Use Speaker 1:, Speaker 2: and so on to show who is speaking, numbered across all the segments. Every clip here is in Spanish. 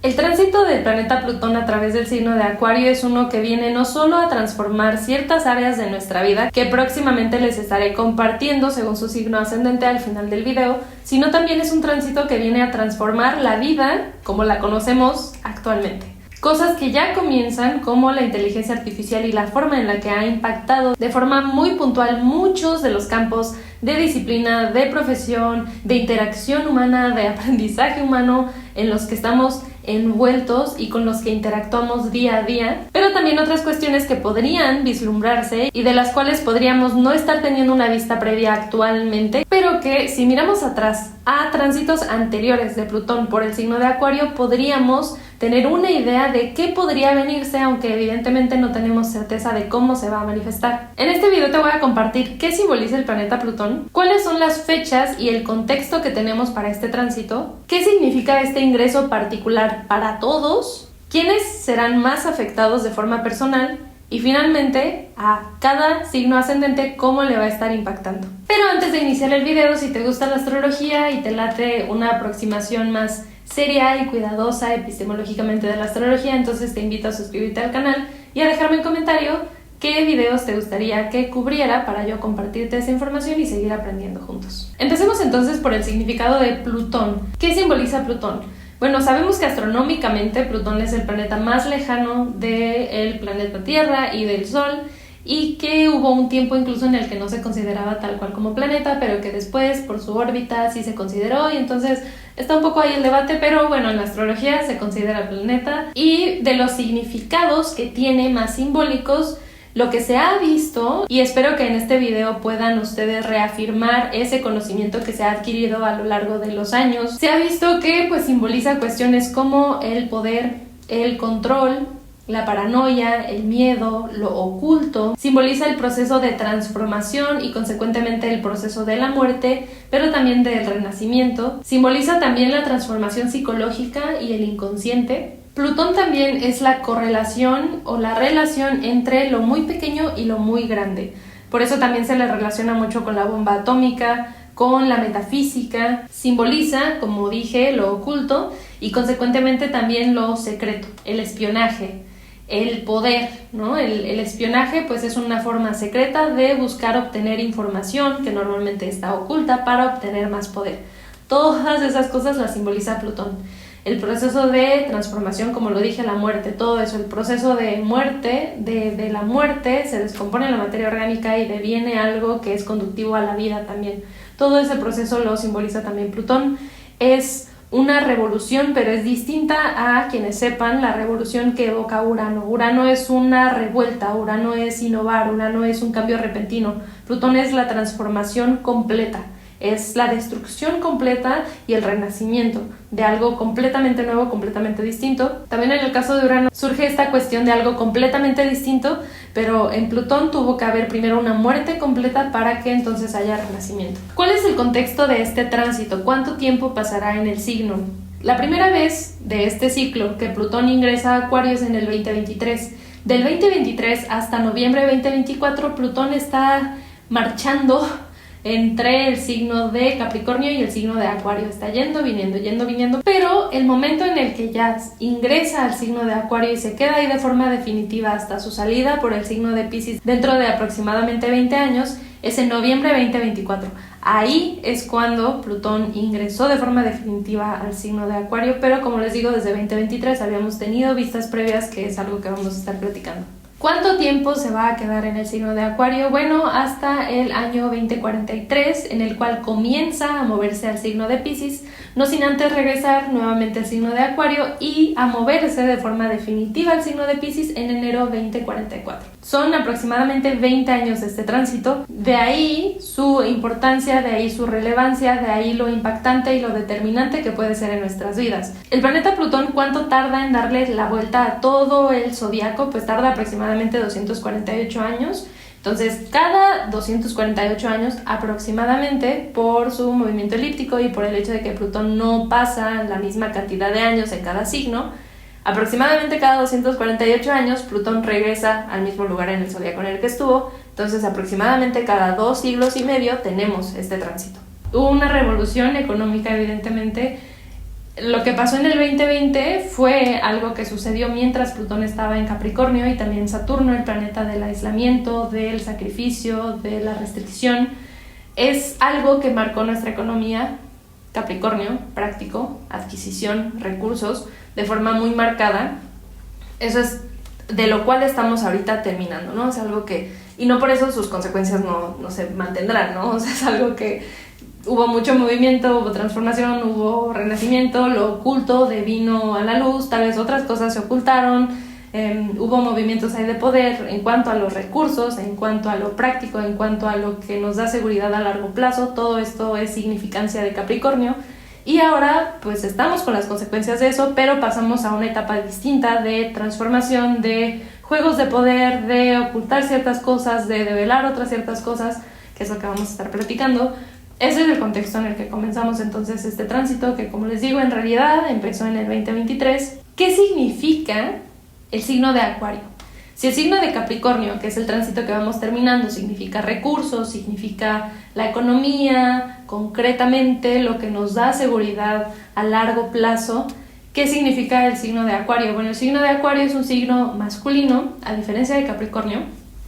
Speaker 1: El tránsito del planeta Plutón a través del signo de Acuario es uno que viene no solo a transformar ciertas áreas de nuestra vida, que próximamente les estaré compartiendo según su signo ascendente al final del video, sino también es un tránsito que viene a transformar la vida como la conocemos actualmente. Cosas que ya comienzan, como la inteligencia artificial y la forma en la que ha impactado de forma muy puntual muchos de los campos de disciplina, de profesión, de interacción humana, de aprendizaje humano en los que estamos envueltos y con los que interactuamos día a día, pero también otras cuestiones que podrían vislumbrarse y de las cuales podríamos no estar teniendo una vista previa actualmente, pero que si miramos atrás a tránsitos anteriores de Plutón por el signo de Acuario podríamos tener una idea de qué podría venirse, aunque evidentemente no tenemos certeza de cómo se va a manifestar. En este video te voy a compartir qué simboliza el planeta Plutón, cuáles son las fechas y el contexto que tenemos para este tránsito, qué significa este ingreso particular para todos, quiénes serán más afectados de forma personal y finalmente a cada signo ascendente cómo le va a estar impactando. Pero antes de iniciar el video, si te gusta la astrología y te late una aproximación más seria y cuidadosa epistemológicamente de la astrología, entonces te invito a suscribirte al canal y a dejarme en comentario qué videos te gustaría que cubriera para yo compartirte esa información y seguir aprendiendo juntos. Empecemos entonces por el significado de Plutón. ¿Qué simboliza Plutón? Bueno, sabemos que astronómicamente Plutón es el planeta más lejano del planeta Tierra y del Sol, y que hubo un tiempo incluso en el que no se consideraba tal cual como planeta, pero que después por su órbita sí se consideró, y entonces está un poco ahí el debate, pero bueno, en la astrología se considera planeta. Y de los significados que tiene más simbólicos, lo que se ha visto, y espero que en este video puedan ustedes reafirmar ese conocimiento que se ha adquirido a lo largo de los años, se ha visto que pues simboliza cuestiones como el poder, el control, la paranoia, el miedo, lo oculto, simboliza el proceso de transformación y consecuentemente el proceso de la muerte, pero también del renacimiento, simboliza también la transformación psicológica y el inconsciente. Plutón también es la correlación o la relación entre lo muy pequeño y lo muy grande, por eso también se le relaciona mucho con la bomba atómica, con la metafísica, simboliza, como dije, lo oculto y consecuentemente también lo secreto, el espionaje, el poder, ¿no? El espionaje pues es una forma secreta de buscar obtener información que normalmente está oculta para obtener más poder. Todas esas cosas las simboliza Plutón. El proceso de transformación, como lo dije, la muerte, todo eso, el proceso de muerte, de la muerte se descompone la materia orgánica y deviene algo que es conductivo a la vida también. Todo ese proceso lo simboliza también Plutón. Es una revolución, pero es distinta a quienes sepan la revolución que evoca Urano. Urano es una revuelta, Urano es innovar, Urano es un cambio repentino. Plutón es la transformación completa, es la destrucción completa y el renacimiento de algo completamente nuevo, completamente distinto. También en el caso de Urano surge esta cuestión de algo completamente distinto, pero en Plutón tuvo que haber primero una muerte completa para que entonces haya renacimiento. ¿Cuál es el contexto de este tránsito? ¿Cuánto tiempo pasará en el signo? La primera vez de este ciclo que Plutón ingresa a Acuario es en el 2023. Del 2023 hasta noviembre de 2024, Plutón está marchando entre el signo de Capricornio y el signo de Acuario, está yendo, viniendo, pero el momento en el que ya ingresa al signo de Acuario y se queda ahí de forma definitiva hasta su salida por el signo de Piscis dentro de aproximadamente 20 años es en noviembre de 2024. Ahí es cuando Plutón ingresó de forma definitiva al signo de Acuario, pero como les digo, desde 2023 habíamos tenido vistas previas, que es algo que vamos a estar platicando. ¿Cuánto tiempo se va a quedar en el signo de Acuario? Bueno, hasta el año 2043, en el cual comienza a moverse al signo de Piscis, no sin antes regresar nuevamente al signo de Acuario y a moverse de forma definitiva al signo de Piscis en enero 2044. Son aproximadamente 20 años de este tránsito, de ahí su importancia, de ahí su relevancia, de ahí lo impactante y lo determinante que puede ser en nuestras vidas. El planeta Plutón, ¿cuánto tarda en darle la vuelta a todo el zodiaco? Pues tarda aproximadamente 248 años. Entonces, cada 248 años aproximadamente, por su movimiento elíptico y por el hecho de que Plutón no pasa la misma cantidad de años en cada signo, aproximadamente cada 248 años Plutón regresa al mismo lugar en el zodiaco en el que estuvo. Entonces, aproximadamente cada 2 siglos y medio tenemos este tránsito. Hubo una revolución económica, evidentemente. Lo que pasó en el 2020 fue algo que sucedió mientras Plutón estaba en Capricornio y también Saturno, el planeta del aislamiento, del sacrificio, de la restricción. Es algo que marcó nuestra economía, Capricornio, práctico, adquisición, recursos, de forma muy marcada. Eso es de lo cual estamos ahorita terminando, ¿no? Es algo que, y no por eso sus consecuencias no se mantendrán, ¿no? O sea, es algo que hubo mucho movimiento, hubo transformación, hubo renacimiento, lo oculto vino a la luz, tal vez otras cosas se ocultaron, hubo movimientos ahí de poder en cuanto a los recursos, en cuanto a lo práctico, en cuanto a lo que nos da seguridad a largo plazo. Todo esto es significancia de Capricornio. Y ahora pues estamos con las consecuencias de eso, pero pasamos a una etapa distinta de transformación, de juegos de poder, de ocultar ciertas cosas, de develar otras ciertas cosas, que es lo que vamos a estar platicando. Ese es el contexto en el que comenzamos entonces este tránsito, que como les digo, en realidad empezó en el 2023. ¿Qué significa el signo de Acuario? Si el signo de Capricornio, que es el tránsito que vamos terminando, significa recursos, significa la economía, concretamente lo que nos da seguridad a largo plazo, ¿qué significa el signo de Acuario? Bueno, el signo de Acuario es un signo masculino, a diferencia de Capricornio.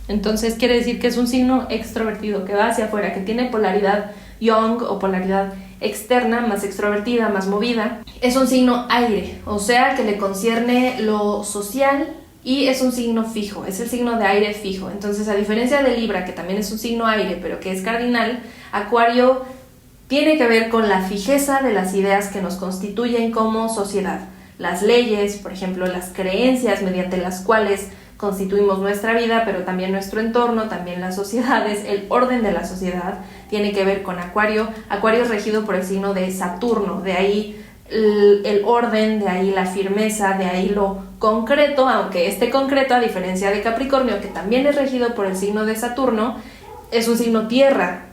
Speaker 1: Entonces quiere decir que es un signo extrovertido, que va hacia afuera, que tiene polaridad Yang o polaridad externa, más extrovertida, más movida. Es un signo aire, o sea que le concierne lo social y es un signo fijo, es el signo de aire fijo. Entonces, a diferencia de Libra, que también es un signo aire, pero que es cardinal, Acuario tiene que ver con la fijeza de las ideas que nos constituyen como sociedad. Las leyes, por ejemplo, las creencias mediante las cuales constituimos nuestra vida, pero también nuestro entorno, también las sociedades, el orden de la sociedad tiene que ver con Acuario. Acuario es regido por el signo de Saturno, de ahí el orden, de ahí la firmeza, de ahí lo concreto, aunque este concreto, a diferencia de Capricornio, que también es regido por el signo de Saturno, es un signo tierra.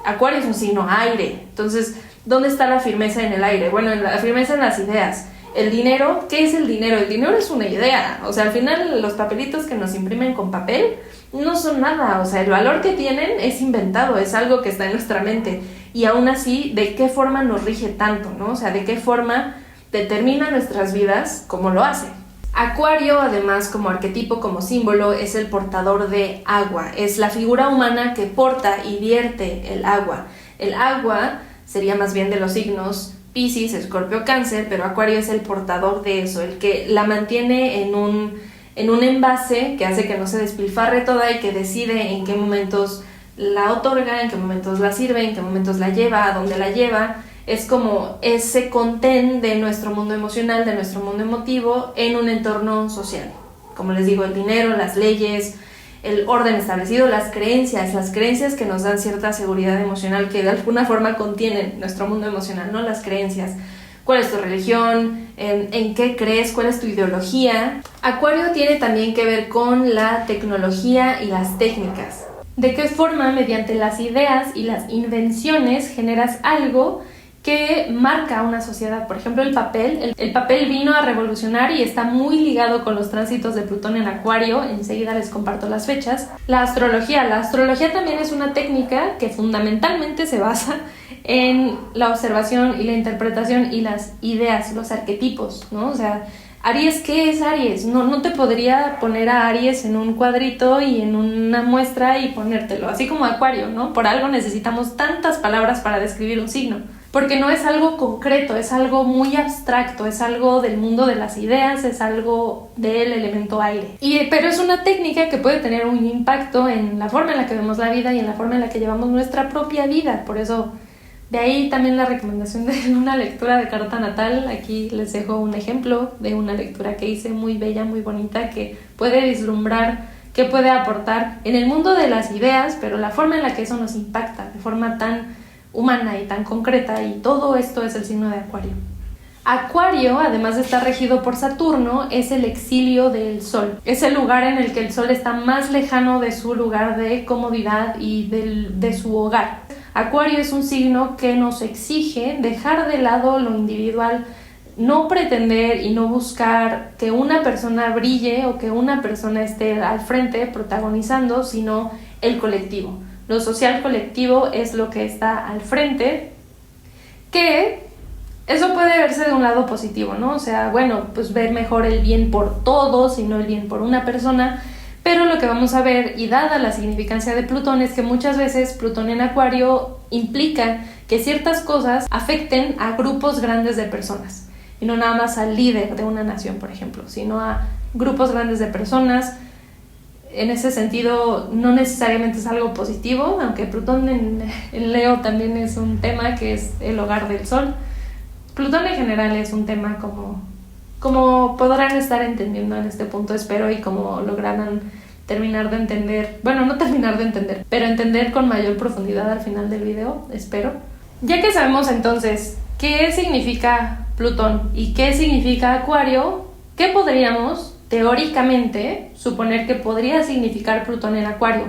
Speaker 1: Acuario es un signo aire. Entonces, ¿dónde está la firmeza en el aire? Bueno, la firmeza en las ideas. El dinero, ¿qué es el dinero? El dinero es una idea, o sea, al final los papelitos que nos imprimen con papel no son nada, o sea, el valor que tienen es inventado, es algo que está en nuestra mente, y aún así, ¿de qué forma nos rige tanto, no? O sea, ¿de qué forma determina nuestras vidas como lo hace? Acuario, además, como arquetipo, como símbolo, es el portador de agua, es la figura humana que porta y vierte el agua. El agua sería más bien de los signos Piscis, Escorpio, Cáncer, pero Acuario es el portador de eso, el que la mantiene en un envase que hace que no se despilfarre toda y que decide en qué momentos la otorga, en qué momentos la sirve, en qué momentos la lleva, a dónde la lleva. Es como ese contén de nuestro mundo emocional, de nuestro mundo emotivo en un entorno social. Como les digo, el dinero, las leyes, el orden establecido, las creencias que nos dan cierta seguridad emocional, que de alguna forma contienen nuestro mundo emocional, ¿no? Las creencias. ¿Cuál es tu religión? ¿En qué crees? ¿Cuál es tu ideología? Acuario tiene también que ver con la tecnología y las técnicas. ¿De qué forma, mediante las ideas y las invenciones, generas algo que marca una sociedad? Por ejemplo, el papel vino a revolucionar y está muy ligado con los tránsitos de Plutón en Acuario. Enseguida les comparto las fechas. La astrología también es una técnica que fundamentalmente se basa en la observación y la interpretación y las ideas, los arquetipos, ¿no? O sea, Aries, ¿qué es Aries? No te podría poner a Aries en un cuadrito y en una muestra y ponértelo, así como Acuario, ¿no? Por algo necesitamos tantas palabras para describir un signo, porque no es algo concreto, es algo muy abstracto, es algo del mundo de las ideas, es algo del elemento aire. Pero es una técnica que puede tener un impacto en la forma en la que vemos la vida y en la forma en la que llevamos nuestra propia vida. Por eso, de ahí también la recomendación de una lectura de carta natal. Aquí les dejo un ejemplo de una lectura que hice muy bella, muy bonita, que puede vislumbrar qué puede aportar en el mundo de las ideas, pero la forma en la que eso nos impacta, de forma tan humana y tan concreta, y todo esto es el signo de Acuario. Acuario, además de estar regido por Saturno, es el exilio del Sol. Es el lugar en el que el Sol está más lejano de su lugar de comodidad y de su hogar. Acuario es un signo que nos exige dejar de lado lo individual, no pretender y no buscar que una persona brille o que una persona esté al frente protagonizando, sino el colectivo. Lo social colectivo es lo que está al frente, que Eso puede verse de un lado positivo, ¿no? O sea, bueno, pues ver mejor el bien por todos y no el bien por una persona. Pero lo que vamos a ver, y dada la significancia de Plutón, es que muchas veces Plutón en Acuario implica que ciertas cosas afecten a grupos grandes de personas. Y no nada más al líder de una nación, por ejemplo, sino a grupos grandes de personas. En ese sentido, no necesariamente es algo positivo, aunque Plutón en Leo también es un tema que es el hogar del Sol. Plutón en general es un tema como podrán estar entendiendo en este punto, espero, y como lograrán terminar de entender, bueno, no terminar de entender, pero entender con mayor profundidad al final del video, espero. Ya que sabemos entonces qué significa Plutón y qué significa Acuario, ¿qué podríamos teóricamente suponer que podría significar Plutón en Acuario?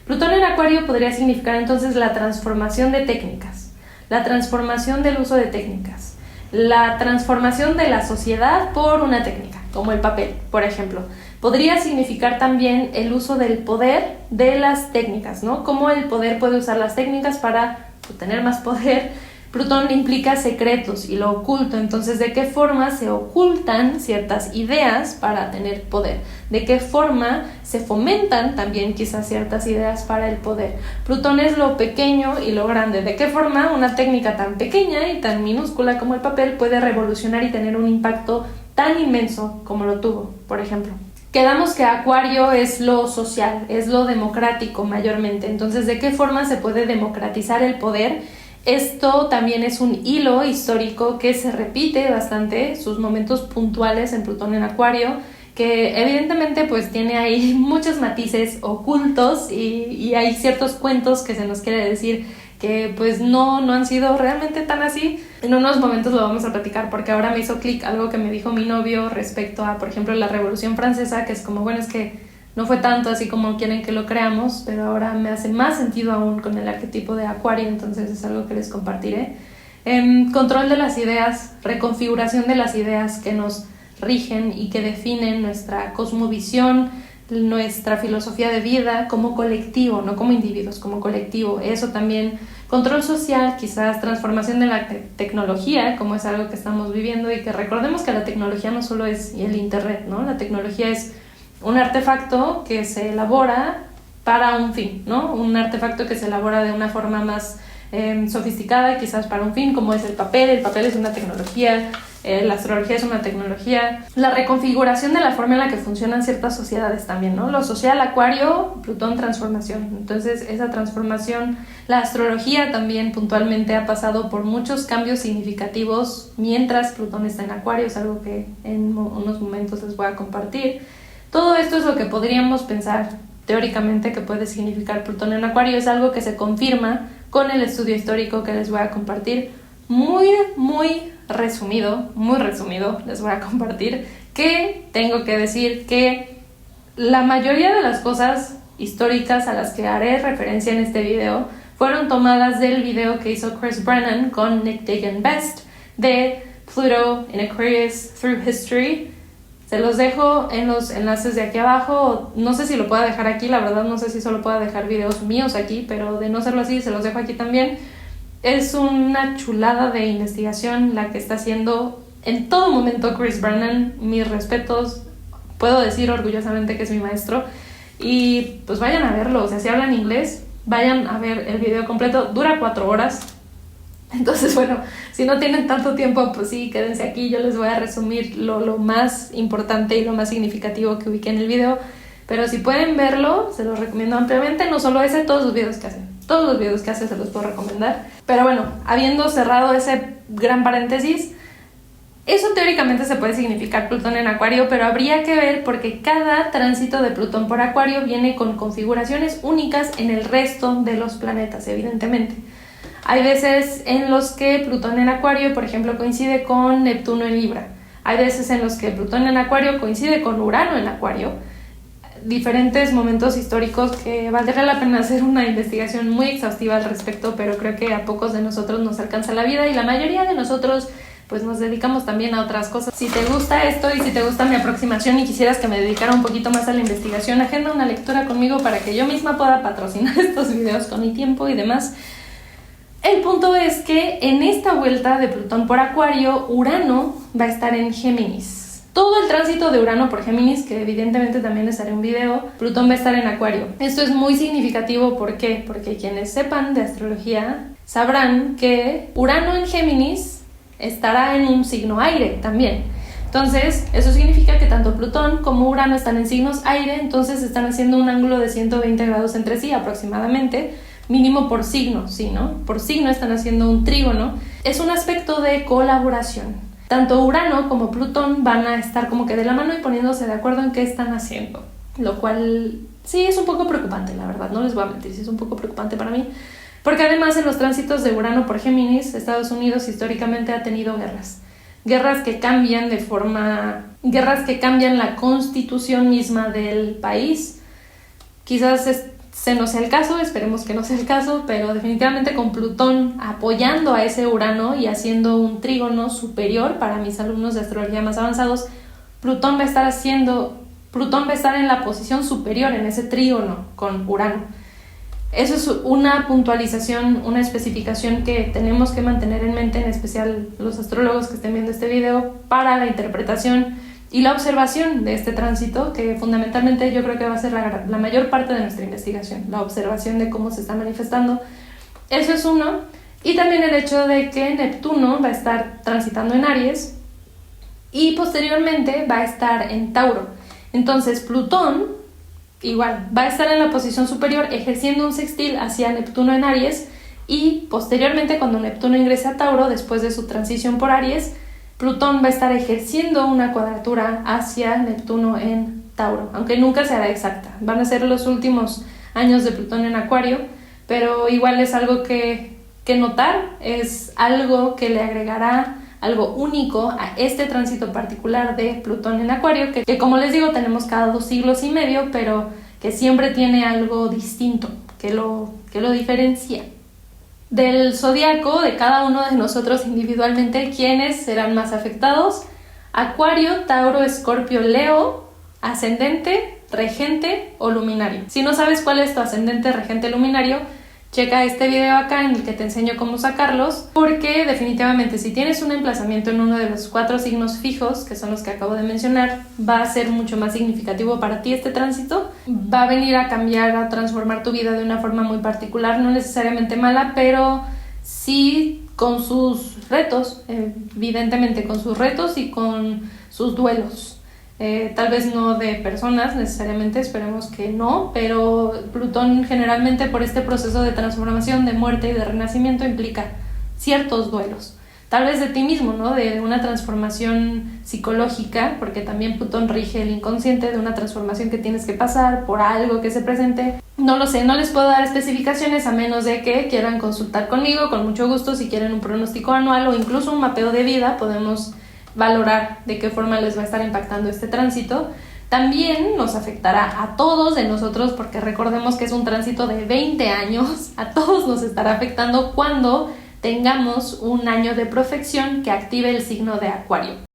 Speaker 1: Plutón en Acuario podría significar entonces la transformación de técnicas, la transformación del uso de técnicas, la transformación de la sociedad por una técnica, como el papel, por ejemplo. Podría significar también el uso del poder de las técnicas, ¿no? Cómo el poder puede usar las técnicas para obtener más poder. Plutón implica secretos y lo oculto, entonces ¿de qué forma se ocultan ciertas ideas para tener poder? ¿De qué forma se fomentan también quizás ciertas ideas para el poder? Plutón es lo pequeño y lo grande. ¿De qué forma una técnica tan pequeña y tan minúscula como el papel puede revolucionar y tener un impacto tan inmenso como lo tuvo, por ejemplo? Quedamos que Acuario es lo social, es lo democrático mayormente, entonces ¿de qué forma se puede democratizar el poder? Esto también es un hilo histórico que se repite bastante, sus momentos puntuales en Plutón en Acuario, que evidentemente pues tiene ahí muchos matices ocultos y hay ciertos cuentos que se nos quiere decir que pues no han sido realmente tan así. En unos momentos lo vamos a platicar porque ahora me hizo clic algo que me dijo mi novio respecto a, por ejemplo, la Revolución Francesa, que es como, bueno, es que no fue tanto así como quieren que lo creamos, pero ahora me hace más sentido aún con el arquetipo de Acuario, entonces es algo que les compartiré. Control de las ideas, reconfiguración de las ideas que nos rigen y que definen nuestra cosmovisión, nuestra filosofía de vida como colectivo, no como individuos, como colectivo. Eso también, control social, quizás transformación de la tecnología, como es algo que estamos viviendo, y que recordemos que la tecnología no solo es el internet, ¿no? La tecnología es un artefacto que se elabora para un fin, ¿no? Un artefacto que se elabora de una forma más sofisticada, quizás para un fin, como es el papel. El papel es una tecnología, la astrología es una tecnología. La reconfiguración de la forma en la que funcionan ciertas sociedades también, ¿no? Lo social, Acuario, Plutón, transformación. Entonces, esa transformación, la astrología también puntualmente ha pasado por muchos cambios significativos mientras Plutón está en Acuario, es algo que en unos momentos les voy a compartir. Todo esto es lo que podríamos pensar teóricamente que puede significar Plutón en Acuario. Es algo que se confirma con el estudio histórico que les voy a compartir. Muy resumido, les voy a compartir que tengo que decir que la mayoría de las cosas históricas a las que haré referencia en este video fueron tomadas del video que hizo Chris Brennan con Nick Dagan Best de Pluto in Aquarius Through History. Se los dejo en los enlaces de aquí abajo. No sé si lo pueda dejar aquí, la verdad no sé si solo pueda dejar videos míos aquí, pero de no serlo así, se los dejo aquí también. Es una chulada de investigación la que está haciendo en todo momento Chris Brennan. Mis respetos, puedo decir orgullosamente que es mi maestro. Y pues vayan a verlo, o sea, si hablan inglés, vayan a ver el video completo. Dura 4 horas. Entonces, bueno, si no tienen tanto tiempo, pues sí, quédense aquí. Yo les voy a resumir lo más importante y lo más significativo que ubiqué en el video. Pero si pueden verlo, se los recomiendo ampliamente. No solo ese, todos los videos que hacen. Todos los videos que hace se los puedo recomendar. Pero bueno, habiendo cerrado ese gran paréntesis, eso teóricamente se puede significar Plutón en Acuario, pero habría que ver porque cada tránsito de Plutón por Acuario viene con configuraciones únicas en el resto de los planetas, evidentemente. Hay veces en los que Plutón en Acuario, por ejemplo, coincide con Neptuno en Libra. Hay veces en los que Plutón en Acuario coincide con Urano en Acuario. Diferentes momentos históricos que valdría la pena hacer una investigación muy exhaustiva al respecto, pero creo que a pocos de nosotros nos alcanza la vida y la mayoría de nosotros pues nos dedicamos también a otras cosas. Si te gusta esto y si te gusta mi aproximación y quisieras que me dedicara un poquito más a la investigación, agenda una lectura conmigo para que yo misma pueda patrocinar estos videos con mi tiempo y demás. El punto es que en esta vuelta de Plutón por Acuario, Urano va a estar en Géminis. Todo el tránsito de Urano por Géminis, que evidentemente también les haré un video, Plutón va a estar en Acuario. Esto es muy significativo, ¿por qué? Porque quienes sepan de astrología sabrán que Urano en Géminis estará en un signo aire también. Entonces, eso significa que tanto Plutón como Urano están en signos aire, entonces están haciendo un ángulo de 120 grados entre sí aproximadamente, mínimo por signo, ¿sí, no? Por signo están haciendo un trígono. Es un aspecto de colaboración. Tanto Urano como Plutón van a estar como que de la mano y poniéndose de acuerdo en qué están haciendo, lo cual sí es un poco preocupante, la verdad, no les voy a mentir, sí es un poco preocupante para mí, porque además en los tránsitos de Urano por Géminis, Estados Unidos históricamente ha tenido guerras que cambian guerras que cambian la constitución misma del país. Quizás se no sea el caso, esperemos que no sea el caso, pero definitivamente con Plutón apoyando a ese Urano y haciendo un trígono superior para mis alumnos de astrología más avanzados, Plutón va a estar en la posición superior en ese trígono con Urano. Eso es una puntualización, una especificación que tenemos que mantener en mente, en especial los astrólogos que estén viendo este video, para la interpretación y la observación de este tránsito, que fundamentalmente yo creo que va a ser la mayor parte de nuestra investigación, la observación de cómo se está manifestando. Eso es uno. Y también el hecho de que Neptuno va a estar transitando en Aries y posteriormente va a estar en Tauro. Entonces Plutón igual va a estar en la posición superior ejerciendo un sextil hacia Neptuno en Aries, y posteriormente cuando Neptuno ingrese a Tauro, después de su transición por Aries, Plutón va a estar ejerciendo una cuadratura hacia Neptuno en Tauro, aunque nunca será exacta. Van a ser los últimos años de Plutón en Acuario, pero igual es algo que notar, es algo que le agregará algo único a este tránsito particular de Plutón en Acuario, que como les digo tenemos cada 2 siglos y medio, pero que siempre tiene algo distinto, que lo diferencia. Del zodiaco de cada uno de nosotros individualmente, ¿quiénes serán más afectados? Acuario, Tauro, Escorpio, Leo, ascendente, regente o luminario. Si no sabes cuál es tu ascendente, regente, luminario, checa este video acá en el que te enseño cómo sacarlos, porque definitivamente si tienes un emplazamiento en uno de los 4 signos fijos, que son los que acabo de mencionar, va a ser mucho más significativo para ti este tránsito, va a venir a cambiar, a transformar tu vida de una forma muy particular, no necesariamente mala, pero sí con sus retos, evidentemente con sus retos y con sus duelos. Tal vez no de personas necesariamente, esperemos que no, pero Plutón generalmente por este proceso de transformación, de muerte y de renacimiento implica ciertos duelos, tal vez de ti mismo, ¿no? De una transformación psicológica, porque también Plutón rige el inconsciente, de una transformación que tienes que pasar por algo que se presente. No lo sé, no les puedo dar especificaciones a menos de que quieran consultar conmigo, con mucho gusto. Si quieren un pronóstico anual o incluso un mapeo de vida, podemos valorar de qué forma les va a estar impactando este tránsito. También nos afectará a todos de nosotros, porque recordemos que es un tránsito de 20 años, a todos nos estará afectando cuando tengamos un año de profección que active el signo de Acuario.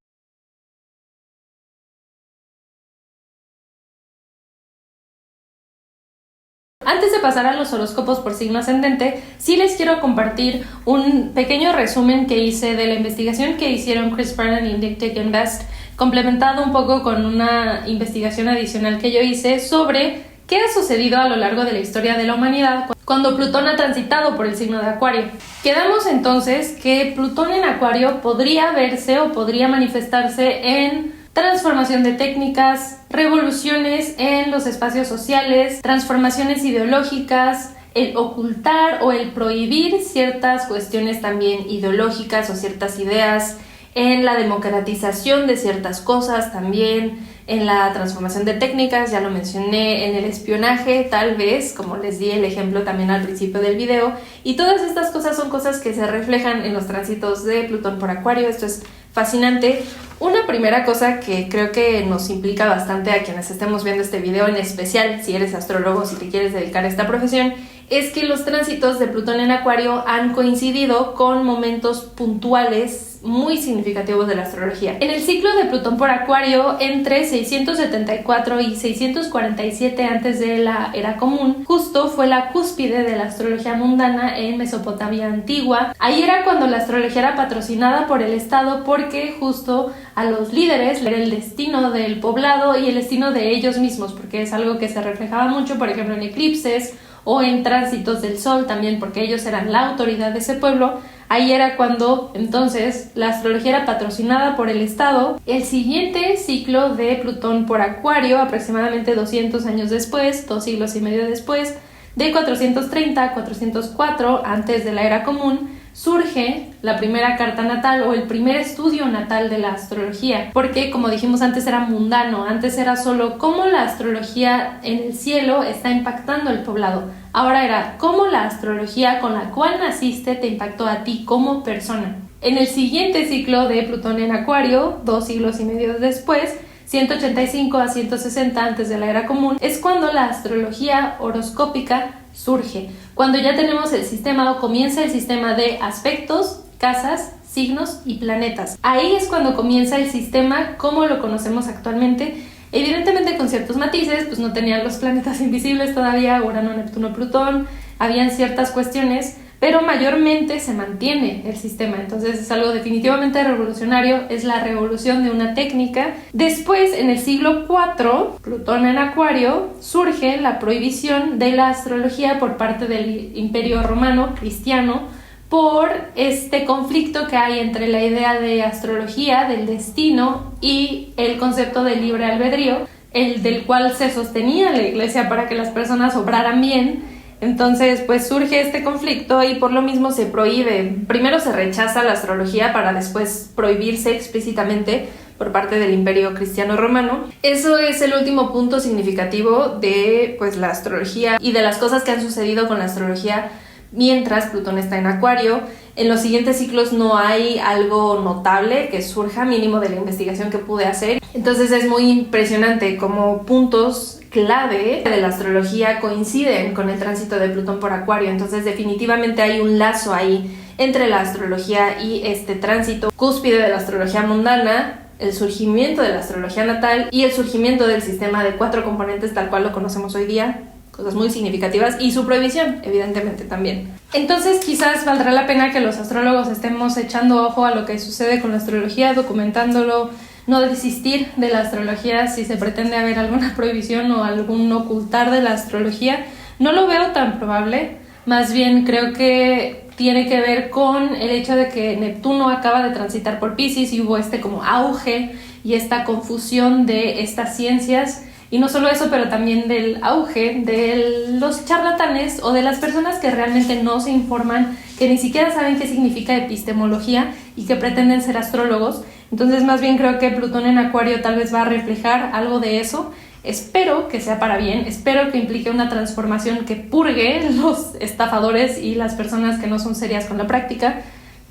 Speaker 1: Antes de pasar a los horóscopos por signo ascendente, sí les quiero compartir un pequeño resumen que hice de la investigación que hicieron Chris Brennan y Nick Invest, complementado un poco con una investigación adicional que yo hice sobre qué ha sucedido a lo largo de la historia de la humanidad cuando Plutón ha transitado por el signo de Acuario. Quedamos entonces que Plutón en Acuario podría verse o podría manifestarse en transformación de técnicas, revoluciones en los espacios sociales, transformaciones ideológicas, el ocultar o el prohibir ciertas cuestiones también ideológicas o ciertas ideas, en la democratización de ciertas cosas también, en la transformación de técnicas, ya lo mencioné, en el espionaje tal vez, como les di el ejemplo también al principio del video, y todas estas cosas son cosas que se reflejan en los tránsitos de Plutón por Acuario. Esto es fascinante. Una primera cosa que creo que nos implica bastante a quienes estemos viendo este video, en especial si eres astrólogo, si te quieres dedicar a esta profesión, es que los tránsitos de Plutón en Acuario han coincidido con momentos puntuales muy significativos de la astrología. En el ciclo de Plutón por Acuario, entre 674 y 647 antes de la Era Común, justo fue la cúspide de la astrología mundana en Mesopotamia antigua. Ahí era cuando la astrología era patrocinada por el Estado, porque justo a los líderes era el destino del poblado y el destino de ellos mismos, porque es algo que se reflejaba mucho, por ejemplo, en eclipses o en tránsitos del sol también, porque ellos eran la autoridad de ese pueblo. Ahí era cuando entonces la astrología era patrocinada por el Estado. El siguiente ciclo de Plutón por Acuario, aproximadamente 200 años después, 2 siglos y medio después, de 430 a 404 antes de la Era Común, surge la primera carta natal o el primer estudio natal de la astrología, porque como dijimos antes era mundano, antes era solo cómo la astrología en el cielo está impactando el poblado, ahora era cómo la astrología con la cual naciste te impactó a ti como persona. En el siguiente ciclo de Plutón en Acuario, 2 siglos y medio después, 185 a 160 antes de la Era Común, es cuando la astrología horoscópica surge, cuando ya tenemos el sistema o comienza el sistema de aspectos, casas, signos y planetas. Ahí es cuando comienza el sistema como lo conocemos actualmente, evidentemente con ciertos matices, pues no tenían los planetas invisibles todavía, Urano, Neptuno, Plutón, habían ciertas cuestiones, pero mayormente se mantiene el sistema. Entonces es algo definitivamente revolucionario, es la revolución de una técnica. Después, en el siglo IV, Plutón en Acuario, surge la prohibición de la astrología por parte del Imperio Romano cristiano por este conflicto que hay entre la idea de astrología, del destino, y el concepto de libre albedrío, el del cual se sostenía la Iglesia para que las personas obraran bien. Entonces, pues surge este conflicto y por lo mismo se prohíbe. Primero se rechaza la astrología para después prohibirse explícitamente por parte del Imperio Cristiano Romano. Eso es el último punto significativo de pues la astrología y de las cosas que han sucedido con la astrología mientras Plutón está en Acuario. En los siguientes ciclos no hay algo notable que surja, mínimo de la investigación que pude hacer. Entonces es muy impresionante cómo puntos clave de la astrología coinciden con el tránsito de Plutón por Acuario. Entonces definitivamente hay un lazo ahí entre la astrología y este tránsito cúspide de la astrología mundana, el surgimiento de la astrología natal y el surgimiento del sistema de 4 componentes tal cual lo conocemos hoy día, cosas muy significativas, y su prohibición, evidentemente, también. Entonces quizás valdrá la pena que los astrólogos estemos echando ojo a lo que sucede con la astrología, documentándolo, no desistir de la astrología si se pretende haber alguna prohibición o algún ocultar de la astrología. No lo veo tan probable, más bien creo que tiene que ver con el hecho de que Neptuno acaba de transitar por Piscis y hubo este como auge y esta confusión de estas ciencias. Y no solo eso, pero también del auge de los charlatanes o de las personas que realmente no se informan, que ni siquiera saben qué significa epistemología y que pretenden ser astrólogos. Entonces, más bien creo que Plutón en Acuario tal vez va a reflejar algo de eso. Espero que sea para bien, espero que implique una transformación que purgue los estafadores y las personas que no son serias con la práctica.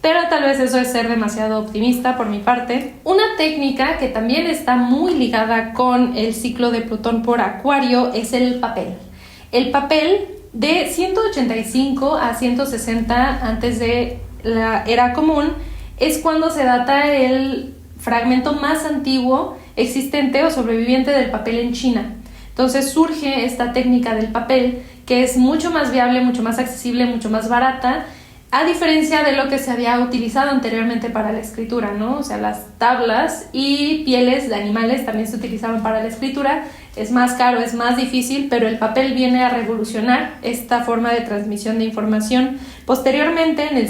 Speaker 1: Pero tal vez eso es ser demasiado optimista por mi parte. Una técnica que también está muy ligada con el ciclo de Plutón por Acuario es el papel. El papel de 185 a 160 antes de la Era Común es cuando se data el fragmento más antiguo existente o sobreviviente del papel en China. Entonces surge esta técnica del papel que es mucho más viable, mucho más accesible, mucho más barata, a diferencia de lo que se había utilizado anteriormente para la escritura, ¿no? O sea, las tablas y pieles de animales también se utilizaban para la escritura. Es más caro, es más difícil, pero el papel viene a revolucionar esta forma de transmisión de información. Posteriormente, en el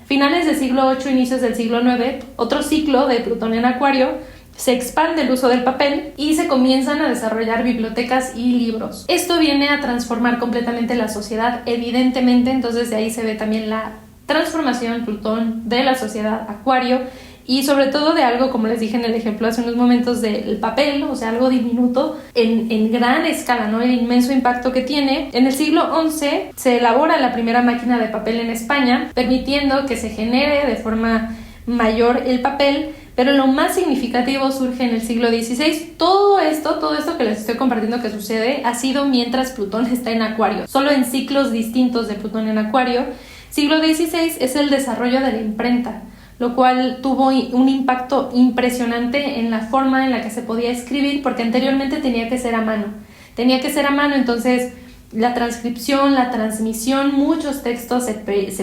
Speaker 1: finales del siglo VIII, inicios del siglo IX, otro ciclo de Plutón en Acuario, se expande el uso del papel y se comienzan a desarrollar bibliotecas y libros. Esto viene a transformar completamente la sociedad, evidentemente, entonces de ahí se ve también la transformación Plutón de la sociedad Acuario y sobre todo de algo, como les dije en el ejemplo hace unos momentos, del papel, o sea, algo diminuto en gran escala, ¿no? El inmenso impacto que tiene. En el siglo XI se elabora la primera máquina de papel en España, permitiendo que se genere de forma mayor el papel. Pero lo más significativo surge en el siglo XVI. Todo esto que les estoy compartiendo que sucede ha sido mientras Plutón está en Acuario, solo en ciclos distintos de Plutón en Acuario. Siglo XVI es el desarrollo de la imprenta. lo cual tuvo un impacto impresionante en la forma en la que se podía escribir, porque anteriormente tenía que ser a mano. Entonces la transcripción, la transmisión, muchos textos se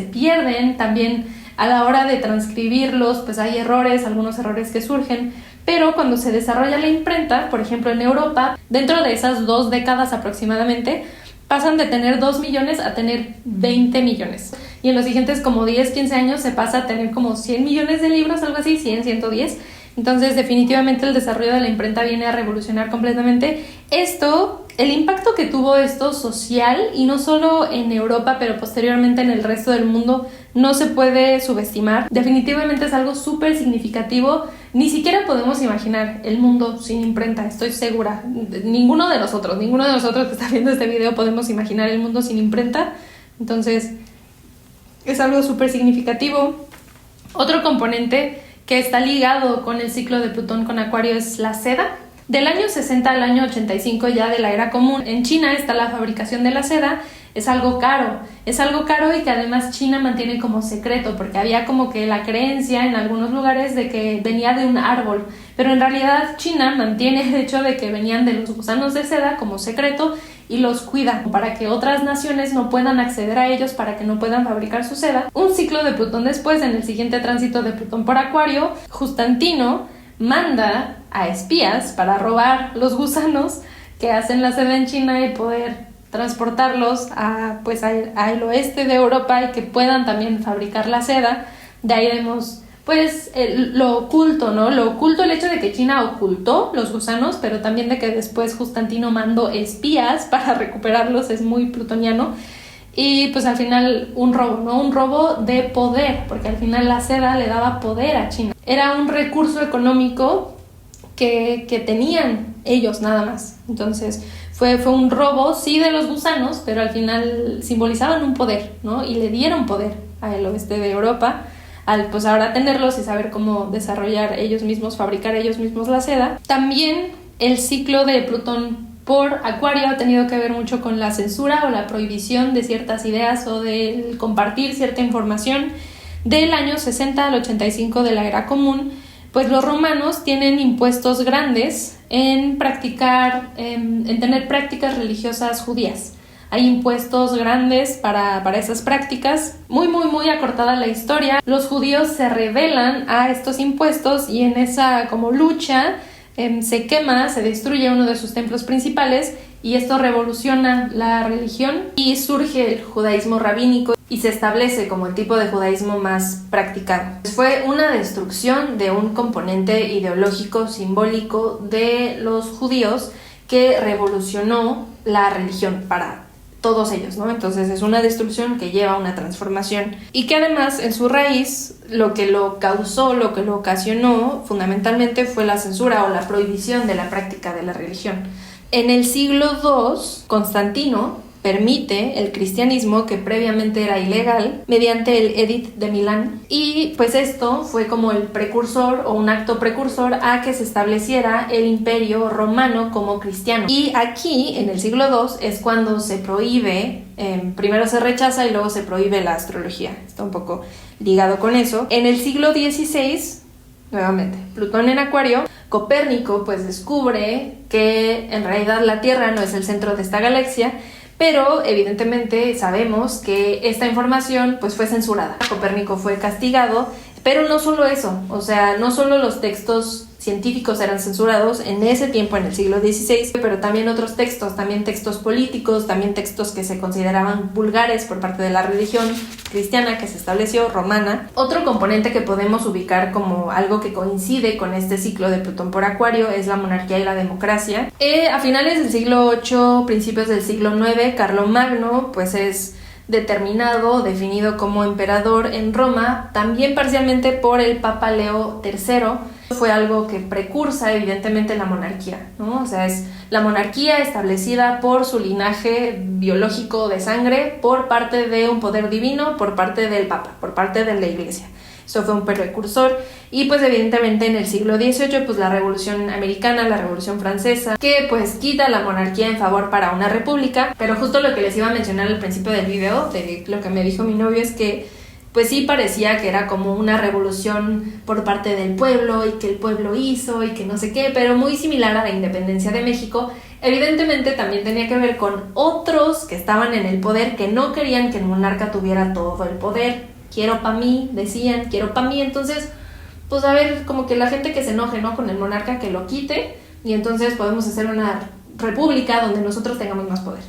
Speaker 1: pierden. También a la hora de transcribirlos, pues hay errores, algunos errores que surgen. Pero cuando se desarrolla la imprenta, por ejemplo en Europa, dentro de esas 2 décadas aproximadamente, pasan de tener 2 millones a tener 20 millones. Y en los siguientes como 10, 15 años se pasa a tener como 100 millones de libros, algo así, 100, 110. Entonces definitivamente el desarrollo de la imprenta viene a revolucionar completamente esto, el impacto que tuvo esto social, y no solo en Europa, pero posteriormente en el resto del mundo, no se puede subestimar. Definitivamente es algo súper significativo. Ni siquiera podemos imaginar el mundo sin imprenta, estoy segura. Ninguno de nosotros que está viendo este video podemos imaginar el mundo sin imprenta. Entonces es algo súper significativo. Otro componente que está ligado con el ciclo de Plutón con Acuario es la seda. Del año 60 al año 85 ya de la era común, en China está la fabricación de la seda. Es algo caro y que además China mantiene como secreto, porque había como que la creencia en algunos lugares de que venía de un árbol, pero en realidad China mantiene el hecho de que venían de los gusanos de seda como secreto y los cuida para que otras naciones no puedan acceder a ellos, para que no puedan fabricar su seda. Un ciclo de Plutón después, en el siguiente tránsito de Plutón por Acuario, Constantino manda a espías para robar los gusanos que hacen la seda en China y poder transportarlos al oeste de Europa y que puedan también fabricar la seda. De ahí vemos pues lo oculto, ¿no? Lo oculto, el hecho de que China ocultó los gusanos, pero también de que después Constantino mandó espías para recuperarlos, es muy plutoniano. Y pues al final un robo, ¿no? Un robo de poder, porque al final la seda le daba poder a China. Era un recurso económico que tenían ellos nada más. Entonces fue un robo, sí, de los gusanos, pero al final simbolizaban un poder, ¿no? Y le dieron poder al oeste de Europa al pues ahora tenerlos y saber cómo desarrollar ellos mismos, fabricar ellos mismos la seda. También el ciclo de Plutón por Acuario ha tenido que ver mucho con la censura o la prohibición de ciertas ideas o de compartir cierta información. Del año 60 al 85 de la era común, pues los romanos tienen impuestos grandes en tener prácticas religiosas judías. Hay impuestos grandes para esas prácticas. Muy acortada la historia. Los judíos se rebelan a estos impuestos y en esa como lucha se destruye uno de sus templos principales, y esto revoluciona la religión y surge el judaísmo rabínico y se establece como el tipo de judaísmo más practicado. Fue una destrucción de un componente ideológico simbólico de los judíos que revolucionó la religión para todos ellos, ¿no? Entonces es una destrucción que lleva a una transformación y que además en su raíz lo que lo causó, lo que lo ocasionó fundamentalmente fue la censura o la prohibición de la práctica de la religión. En el siglo II, Constantino permite el cristianismo, que previamente era ilegal, mediante el Edit de Milán, y pues esto fue como el precursor o un acto precursor a que se estableciera el imperio romano como cristiano. Y aquí, en el siglo II, es cuando se prohíbe, primero se rechaza y luego se prohíbe la astrología. Está un poco ligado con eso. En el siglo XVI, nuevamente, Plutón en Acuario, Copérnico pues descubre que en realidad la Tierra no es el centro de esta galaxia, pero evidentemente sabemos que esta información pues fue censurada. Copérnico fue castigado, pero no solo eso, o sea, no solo los textos científicos eran censurados en ese tiempo, en el siglo XVI, pero también otros textos, también textos políticos, también textos que se consideraban vulgares por parte de la religión cristiana que se estableció, romana. Otro componente que podemos ubicar como algo que coincide con este ciclo de Plutón por Acuario es la monarquía y la democracia. A finales del siglo VIII, principios del siglo IX, Carlomagno pues es definido como emperador en Roma, también parcialmente por el Papa Leo III. Fue algo que precursa evidentemente la monarquía, ¿no? O sea, es la monarquía establecida por su linaje biológico de sangre, por parte de un poder divino, por parte del Papa, por parte de la Iglesia. Eso fue un precursor. Y pues evidentemente en el siglo XVIII pues la Revolución Americana, la Revolución Francesa, que pues quita la monarquía en favor para una república. Pero justo lo que les iba a mencionar al principio del video, de lo que me dijo mi novio, es que pues sí parecía que era como una revolución por parte del pueblo y que el pueblo hizo y que no sé qué, pero muy similar a la independencia de México. Evidentemente también tenía que ver con otros que estaban en el poder que no querían que el monarca tuviera todo el poder. Quiero pa' mí, decían, quiero pa' mí. Entonces, pues a ver, como que la gente que se enoje, ¿no?, con el monarca, que lo quite, y entonces podemos hacer una república donde nosotros tengamos más poder.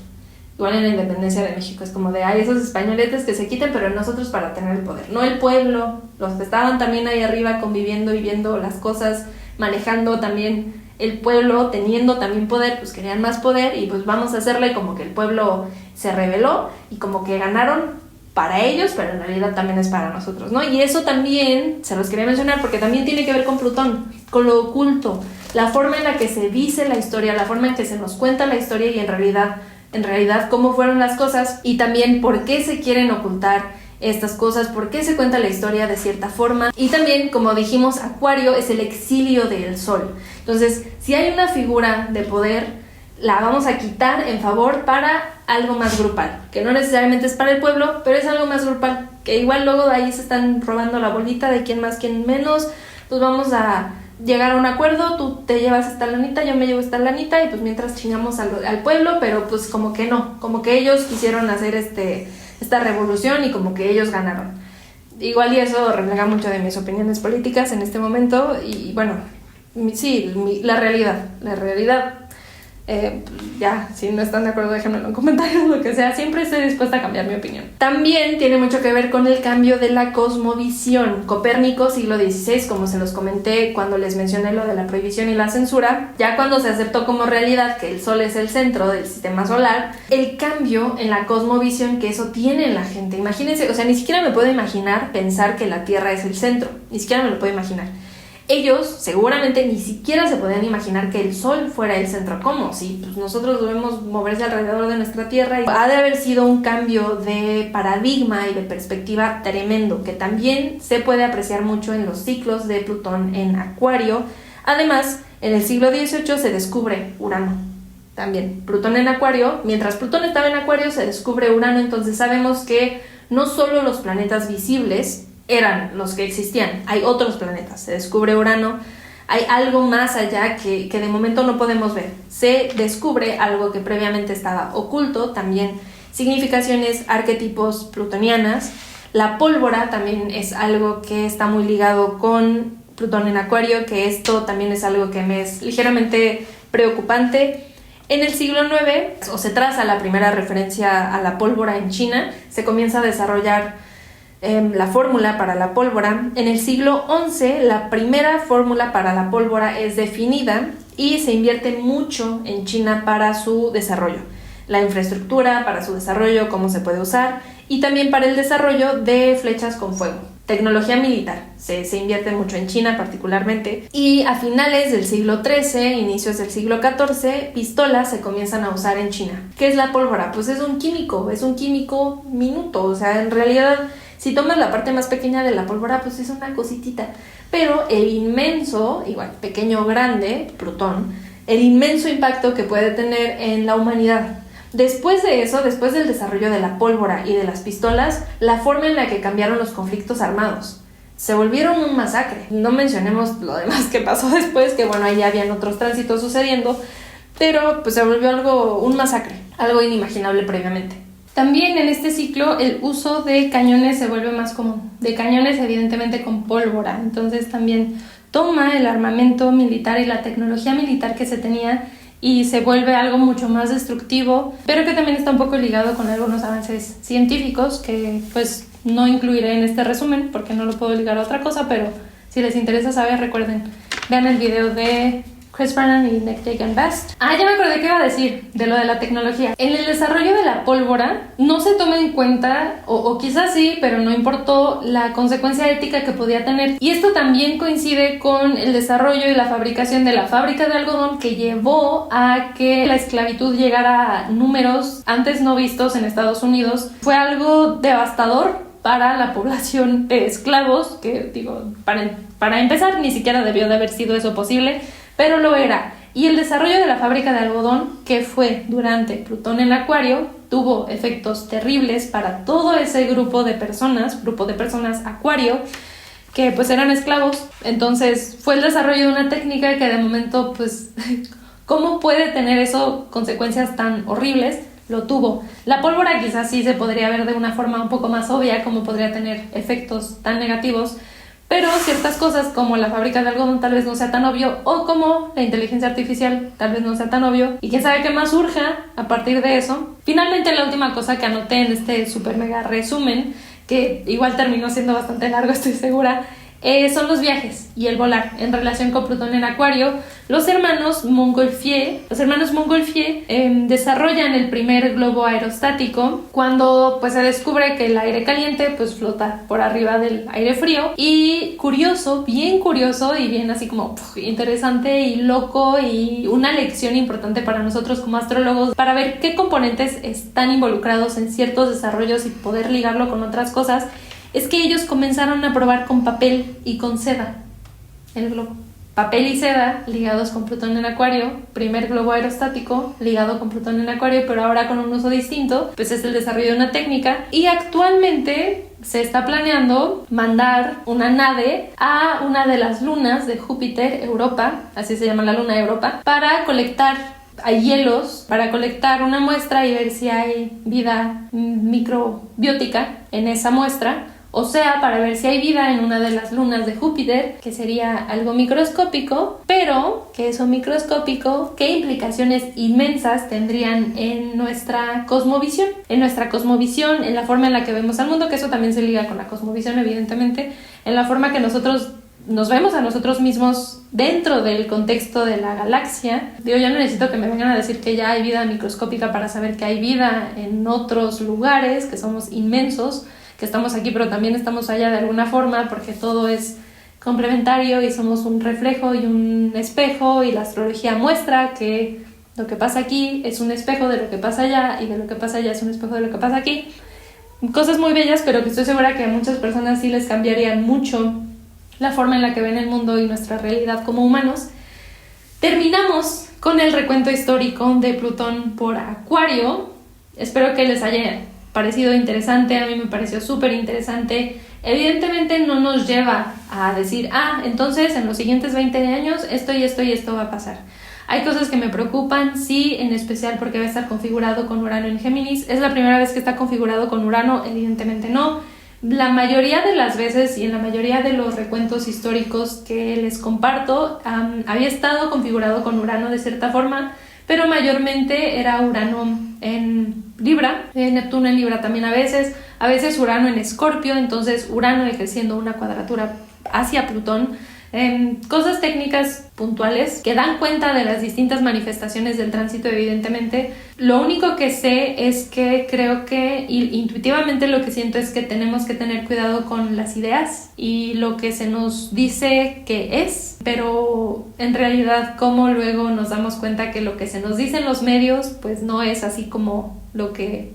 Speaker 1: Igual en la independencia de México, es como de, esos españoletes que se quiten, pero nosotros para tener el poder. No el pueblo, los que estaban también ahí arriba conviviendo y viendo las cosas, manejando también el pueblo, teniendo también poder, pues querían más poder y pues vamos a hacerle como que el pueblo se rebeló y como que ganaron para ellos, pero en realidad también es para nosotros, ¿no? Y eso también se los quería mencionar porque también tiene que ver con Plutón, con lo oculto, la forma en la que se dice la historia, la forma en que se nos cuenta la historia y en realidad cómo fueron las cosas y también por qué se quieren ocultar estas cosas, por qué se cuenta la historia de cierta forma. Y también, como dijimos, Acuario es el exilio del Sol. Entonces, si hay una figura de poder, la vamos a quitar en favor para algo más grupal, que no necesariamente es para el pueblo, pero es algo más grupal, que igual luego de ahí se están robando la bolita de quién más, quién menos. Pues vamos a llegar a un acuerdo, tú te llevas esta lanita, yo me llevo esta lanita y pues mientras chingamos al pueblo, pero pues como que no, como que ellos quisieron hacer esta revolución y como que ellos ganaron. Igual y eso refleja mucho de mis opiniones políticas en este momento y bueno, sí, la realidad, ya, si no están de acuerdo déjenmelo en comentarios, lo que sea, siempre estoy dispuesta a cambiar mi opinión. También tiene mucho que ver con el cambio de la cosmovisión. Copérnico, siglo XVI, como se los comenté cuando les mencioné lo de la prohibición y la censura, ya cuando se aceptó como realidad que el Sol es el centro del sistema solar, el cambio en la cosmovisión que eso tiene en la gente. Imagínense, o sea, ni siquiera me puedo imaginar pensar que la Tierra es el centro, ni siquiera me lo puedo imaginar. Ellos seguramente ni siquiera se podían imaginar que el Sol fuera el centro. ¿Cómo? Si pues nosotros debemos moverse alrededor de nuestra Tierra. Y ha de haber sido un cambio de paradigma y de perspectiva tremendo, que también se puede apreciar mucho en los ciclos de Plutón en Acuario. Además, en el siglo XVIII se descubre Urano. También Plutón en Acuario. Mientras Plutón estaba en Acuario se descubre Urano, entonces sabemos que no solo los planetas visibles eran los que existían, hay otros planetas, se descubre Urano, hay algo más allá que de momento no podemos ver, se descubre algo que previamente estaba oculto, también significaciones, arquetipos plutonianas. La pólvora también es algo que está muy ligado con Plutón en Acuario, que esto también es algo que me es ligeramente preocupante. En el siglo IX, o se traza la primera referencia a la pólvora en China, se comienza a desarrollar la fórmula para la pólvora. En el siglo XI la primera fórmula para la pólvora es definida y se invierte mucho en China para su desarrollo, la infraestructura para su desarrollo, cómo se puede usar y también para el desarrollo de flechas con fuego. Tecnología militar se invierte mucho en China particularmente y a finales del siglo XIII, inicios del siglo XIV, pistolas se comienzan a usar en China. ¿Qué es la pólvora? Pues es un químico minuto, o sea, en realidad si tomas la parte más pequeña de la pólvora, pues es una cositita. Pero el inmenso, igual pequeño o grande, Plutón, el inmenso impacto que puede tener en la humanidad. Después de eso, después del desarrollo de la pólvora y de las pistolas, la forma en la que cambiaron los conflictos armados. Se volvieron un masacre. No mencionemos lo demás que pasó después, que bueno, ahí ya habían otros tránsitos sucediendo, pero pues se volvió un masacre, algo inimaginable previamente. También en este ciclo el uso de cañones se vuelve más común, de cañones evidentemente con pólvora, entonces también toma el armamento militar y la tecnología militar que se tenía y se vuelve algo mucho más destructivo, pero que también está un poco ligado con algunos avances científicos que pues no incluiré en este resumen porque no lo puedo ligar a otra cosa, pero si les interesa saber, recuerden, vean el video de Chris Brennan y Nick Dagan Best. Ya me acordé que iba a decir de lo de la tecnología. En el desarrollo de la pólvora no se toma en cuenta, o quizás sí, pero no importó la consecuencia ética que podía tener. Y esto también coincide con el desarrollo y la fabricación de la fábrica de algodón que llevó a que la esclavitud llegara a números antes no vistos en Estados Unidos. Fue algo devastador para la población de esclavos, que digo, para empezar ni siquiera debió de haber sido eso posible, pero lo era. Y el desarrollo de la fábrica de algodón, que fue durante Plutón en Acuario, tuvo efectos terribles para todo ese grupo de personas Acuario, que pues eran esclavos. Entonces fue el desarrollo de una técnica que de momento, pues, ¿cómo puede tener eso consecuencias tan horribles? Lo tuvo. La pólvora quizás sí se podría ver de una forma un poco más obvia, cómo podría tener efectos tan negativos, pero ciertas cosas como la fábrica de algodón tal vez no sea tan obvio, o como la inteligencia artificial tal vez no sea tan obvio, y quién sabe qué más surja a partir de eso. Finalmente, la última cosa que anoté en este super mega resumen, que igual terminó siendo bastante largo, estoy segura, son los viajes y el volar en relación con Plutón en Acuario. Los hermanos Montgolfier desarrollan el primer globo aerostático cuando pues se descubre que el aire caliente pues flota por arriba del aire frío. Y bien curioso y bien así como interesante y loco, y una lección importante para nosotros como astrólogos para ver qué componentes están involucrados en ciertos desarrollos y poder ligarlo con otras cosas, es que ellos comenzaron a probar con papel y con seda el globo. Papel y seda ligados con Plutón en Acuario, primer globo aerostático ligado con Plutón en Acuario, pero ahora con un uso distinto, pues es el desarrollo de una técnica. Y actualmente se está planeando mandar una nave a una de las lunas de Júpiter, Europa, así se llama la luna Europa, para colectar hielos, para colectar una muestra y ver si hay vida microbiótica en esa muestra. O sea, para ver si hay vida en una de las lunas de Júpiter, que sería algo microscópico, pero que eso microscópico, ¿qué implicaciones inmensas tendrían en nuestra cosmovisión? En la forma en la que vemos al mundo, que eso también se liga con la cosmovisión, evidentemente, en la forma que nosotros nos vemos a nosotros mismos dentro del contexto de la galaxia. Yo no necesito que me vengan a decir que ya hay vida microscópica para saber que hay vida en otros lugares, que somos inmensos, que estamos aquí pero también estamos allá de alguna forma, porque todo es complementario y somos un reflejo y un espejo, y la astrología muestra que lo que pasa aquí es un espejo de lo que pasa allá, y de lo que pasa allá es un espejo de lo que pasa aquí. Cosas muy bellas, pero que estoy segura que a muchas personas sí les cambiarían mucho la forma en la que ven el mundo y nuestra realidad como humanos. Terminamos con el recuento histórico de Plutón por Acuario. Espero que les haya parecido interesante. A mí me pareció súper interesante. Evidentemente no nos lleva a decir, entonces en los siguientes 20 años esto y esto y esto va a pasar. Hay cosas que me preocupan, sí, en especial porque va a estar configurado con Urano en Géminis. ¿Es la primera vez que está configurado con Urano? Evidentemente no. La mayoría de las veces y en la mayoría de los recuentos históricos que les comparto, había estado configurado con Urano de cierta forma, pero mayormente era Urano en Libra, Neptuno en Libra también a veces Urano en Escorpio, entonces Urano ejerciendo una cuadratura hacia Plutón. Cosas técnicas puntuales que dan cuenta de las distintas manifestaciones del tránsito, evidentemente. Lo único que sé es que creo que intuitivamente lo que siento es que tenemos que tener cuidado con las ideas y lo que se nos dice que es, pero en realidad cómo luego nos damos cuenta que lo que se nos dice en los medios pues no es así como lo que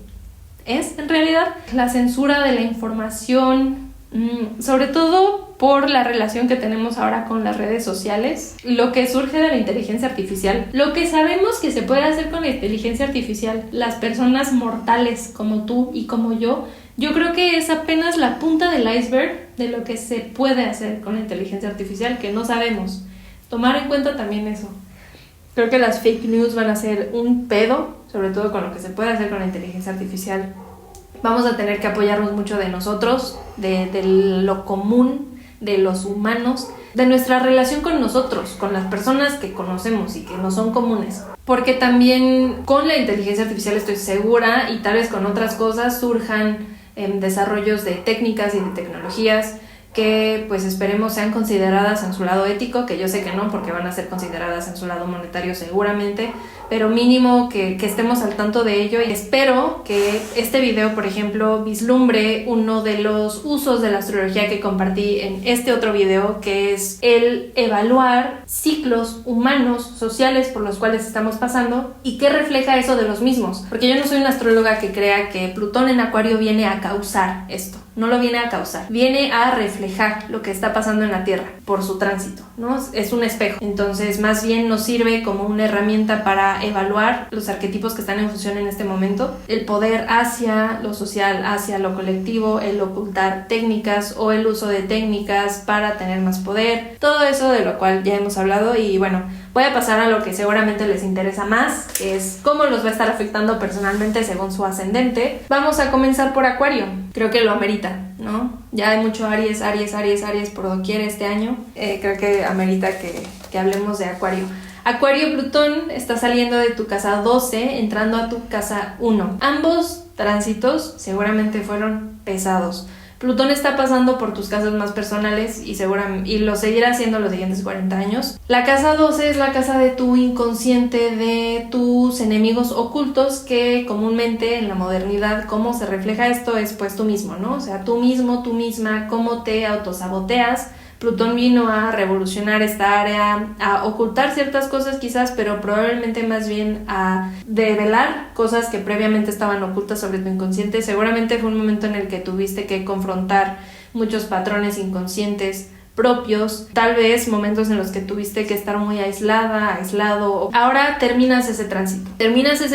Speaker 1: es en realidad. La censura de la información, sobre todo por la relación que tenemos ahora con las redes sociales, lo que surge de la inteligencia artificial, lo que sabemos que se puede hacer con la inteligencia artificial, las personas mortales como tú y como yo creo que es apenas la punta del iceberg de lo que se puede hacer con la inteligencia artificial, que no sabemos. Tomar en cuenta también eso. Creo que las fake news van a ser un pedo, sobre todo con lo que se puede hacer con la inteligencia artificial. Vamos a tener que apoyarnos mucho de nosotros, de lo común, de los humanos, de nuestra relación con nosotros, con las personas que conocemos y que no son comunes. Porque también con la inteligencia artificial estoy segura, y tal vez con otras cosas, surjan desarrollos de técnicas y de tecnologías que pues esperemos sean consideradas en su lado ético, que yo sé que no, porque van a ser consideradas en su lado monetario seguramente, pero mínimo que estemos al tanto de ello. Y espero que este video, por ejemplo, vislumbre uno de los usos de la astrología que compartí en este otro video, que es el evaluar ciclos humanos, sociales por los cuales estamos pasando, y qué refleja eso de los mismos, porque yo no soy una astróloga que crea que Plutón en Acuario viene a causar esto. no lo viene a causar, viene a reflejar lo que está pasando en la Tierra por su tránsito, ¿no? Es un espejo. Entonces, más bien nos sirve como una herramienta para evaluar los arquetipos que están en función en este momento, el poder hacia lo social, hacia lo colectivo, el ocultar técnicas o el uso de técnicas para tener más poder, todo eso de lo cual ya hemos hablado. Y bueno, voy a pasar a lo que seguramente les interesa más, que es cómo los va a estar afectando personalmente según su ascendente. Vamos a comenzar por Acuario. Creo que lo amerita, ¿no? Ya hay mucho Aries por doquier este año. Creo que amerita que hablemos de Acuario. Acuario, Plutón está saliendo de tu casa 12, entrando a tu casa 1. Ambos tránsitos seguramente fueron pesados. Plutón está pasando por tus casas más personales y lo seguirá haciendo los siguientes 40 años. La casa 12 es la casa de tu inconsciente, de tus enemigos ocultos, que comúnmente en la modernidad, cómo se refleja esto es pues tú mismo, ¿no? O sea, tú mismo, tú misma, cómo te autosaboteas. Plutón vino a revolucionar esta área, a ocultar ciertas cosas quizás, pero probablemente más bien a develar cosas que previamente estaban ocultas sobre tu inconsciente. Seguramente fue un momento en el que tuviste que confrontar muchos patrones inconscientes propios, tal vez momentos en los que tuviste que estar muy aislado. Ahora terminas ese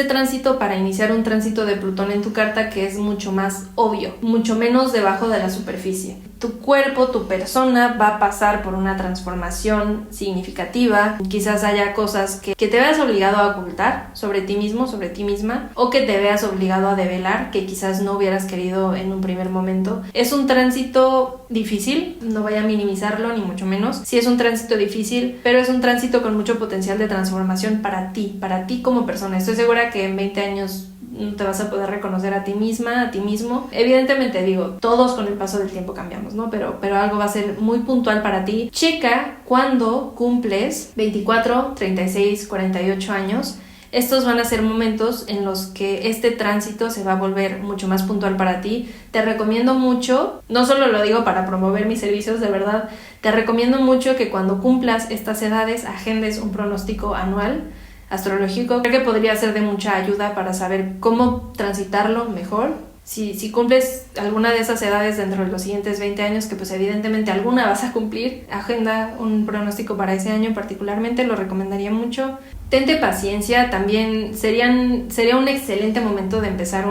Speaker 1: tránsito para iniciar un tránsito de Plutón en tu carta que es mucho más obvio, mucho menos debajo de la superficie. Tu cuerpo, tu persona va a pasar por una transformación significativa. Quizás haya cosas que te veas obligado a ocultar sobre ti mismo, sobre ti misma, o que te veas obligado a develar que quizás no hubieras querido en un primer momento. Es un tránsito difícil, no voy a minimizarlo ni mucho menos. Sí es un tránsito difícil, pero es un tránsito con mucho potencial de transformación para ti como persona. Estoy segura que en 20 años no te vas a poder reconocer a ti misma, a ti mismo. Evidentemente, digo, todos con el paso del tiempo cambiamos, ¿no? Pero algo va a ser muy puntual para ti. Checa cuando cumples 24, 36, 48 años. Estos van a ser momentos en los que este tránsito se va a volver mucho más puntual para ti. Te recomiendo mucho, no solo lo digo para promover mis servicios, de verdad, te recomiendo mucho que cuando cumplas estas edades agendes un pronóstico anual astrológico. Creo que podría ser de mucha ayuda para saber cómo transitarlo mejor. Si cumples alguna de esas edades dentro de los siguientes 20 años, que pues evidentemente alguna vas a cumplir, agenda un pronóstico para ese año particularmente, lo recomendaría mucho. Tente paciencia, también sería un excelente momento de empezar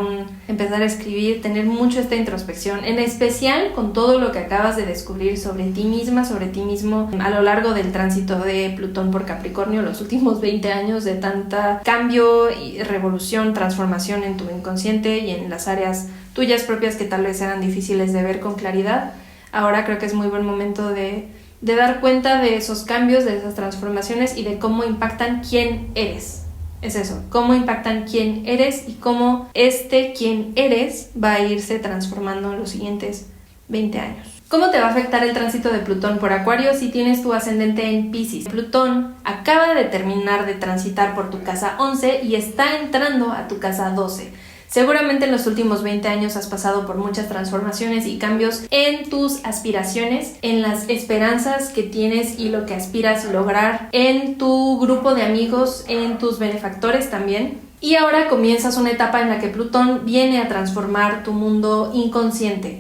Speaker 1: a escribir, tener mucho esta introspección, en especial con todo lo que acabas de descubrir sobre ti misma, sobre ti mismo, a lo largo del tránsito de Plutón por Capricornio, los últimos 20 años de tanta cambio y revolución, transformación en tu inconsciente y en las áreas tuyas propias que tal vez eran difíciles de ver con claridad. Ahora creo que es muy buen momento de dar cuenta de esos cambios, de esas transformaciones y de cómo impactan quién eres. Es eso, cómo impactan quién eres y cómo quién eres va a irse transformando en los siguientes 20 años. ¿Cómo te va a afectar el tránsito de Plutón por Acuario si tienes tu ascendente en Piscis? Plutón acaba de terminar de transitar por tu casa 11 y está entrando a tu casa 12. Seguramente en los últimos 20 años has pasado por muchas transformaciones y cambios en tus aspiraciones, en las esperanzas que tienes y lo que aspiras lograr, en tu grupo de amigos, en tus benefactores también. Y ahora comienzas una etapa en la que Plutón viene a transformar tu mundo inconsciente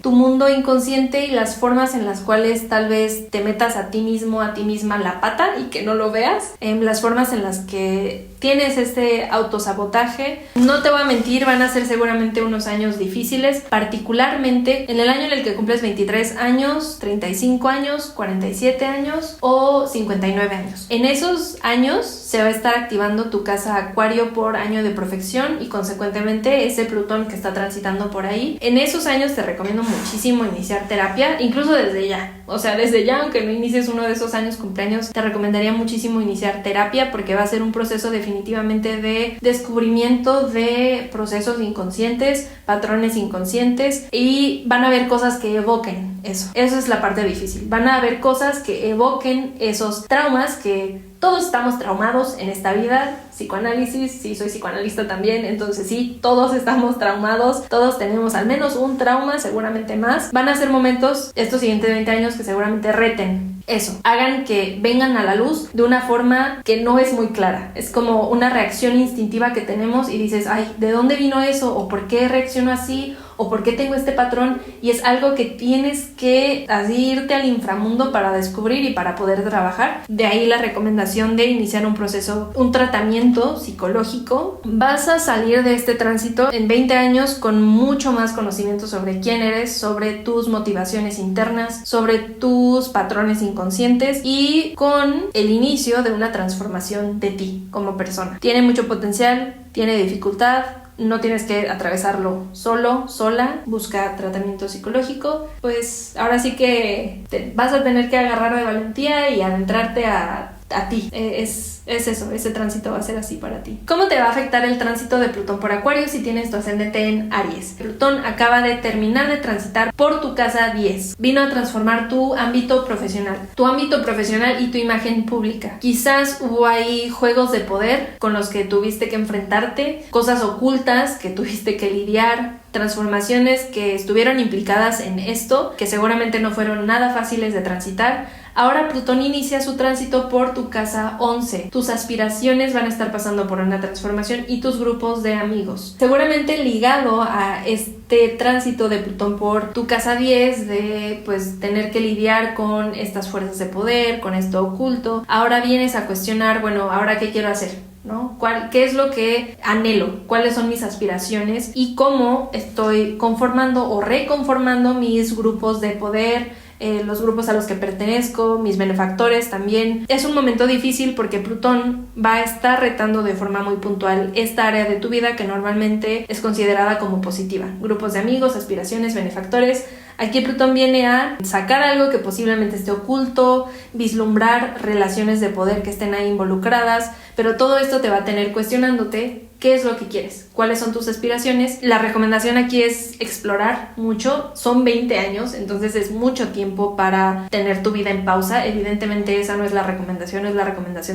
Speaker 1: y las formas en las cuales tal vez te metas a ti mismo, a ti misma la pata y que no lo veas, las formas en las que tienes este autosabotaje. No te voy a mentir, van a ser seguramente unos años difíciles, particularmente en el año en el que cumples 23 años, 35 años, 47 años o 59 años. En esos años se va a estar activando tu casa Acuario por año de profección y consecuentemente ese Plutón que está transitando por ahí. En esos años te recomiendo muchísimo iniciar terapia, incluso desde ya. O sea, desde ya, aunque no inicies uno de esos años cumpleaños, te recomendaría muchísimo iniciar terapia porque va a ser un proceso definitivamente de descubrimiento de procesos inconscientes, patrones inconscientes y van a haber cosas que evoquen eso. Eso es la parte difícil. Van a haber cosas que evoquen esos traumas que todos estamos traumados en esta vida. Psicoanálisis, sí, soy psicoanalista también, entonces sí, todos estamos traumados, todos tenemos al menos un trauma, seguramente más. Van a ser momentos, estos siguientes 20 años, que seguramente reten eso, hagan que vengan a la luz de una forma que no es muy clara. Es como una reacción instintiva que tenemos y dices, ay, ¿de dónde vino eso? ¿O por qué reacciono así? o por qué tengo este patrón, y es algo que tienes que así irte al inframundo para descubrir y para poder trabajar. De ahí la recomendación de iniciar un proceso, un tratamiento psicológico. Vas a salir de este tránsito en 20 años con mucho más conocimiento sobre quién eres, sobre tus motivaciones internas, sobre tus patrones inconscientes y con el inicio de una transformación de ti como persona. Tiene mucho potencial, tiene dificultad, no tienes que atravesarlo solo, sola, busca tratamiento psicológico. Pues ahora sí que vas a tener que agarrar de valentía y adentrarte a ti. Es eso, ese tránsito va a ser así para ti. ¿Cómo te va a afectar el tránsito de Plutón por Acuario si tienes tu ascendente en Aries? Plutón acaba de terminar de transitar por tu casa 10. Vino a transformar tu ámbito profesional y tu imagen pública. Quizás hubo ahí juegos de poder con los que tuviste que enfrentarte, cosas ocultas que tuviste que lidiar, transformaciones que estuvieron implicadas en esto, que seguramente no fueron nada fáciles de transitar. Ahora Plutón inicia su tránsito por tu casa 11. Tus aspiraciones van a estar pasando por una transformación y tus grupos de amigos. Seguramente ligado a este tránsito de Plutón por tu casa 10, de pues tener que lidiar con estas fuerzas de poder, con esto oculto. Ahora vienes a cuestionar, bueno, ¿ahora qué quiero hacer? ¿No? ¿Qué es lo que anhelo? ¿Cuáles son mis aspiraciones? Y cómo estoy conformando o reconformando mis grupos de poder, los grupos a los que pertenezco, mis benefactores también. Es un momento difícil porque Plutón va a estar retando de forma muy puntual esta área de tu vida que normalmente es considerada como positiva. Grupos de amigos, aspiraciones, benefactores. Aquí Plutón viene a sacar algo que posiblemente esté oculto, vislumbrar relaciones de poder que estén ahí involucradas, pero todo esto te va a tener cuestionándote qué es lo que quieres, cuáles son tus aspiraciones. La recomendación aquí es explorar mucho. Son 20 años, entonces es mucho tiempo para tener tu vida en pausa. Evidentemente esa no es la recomendación,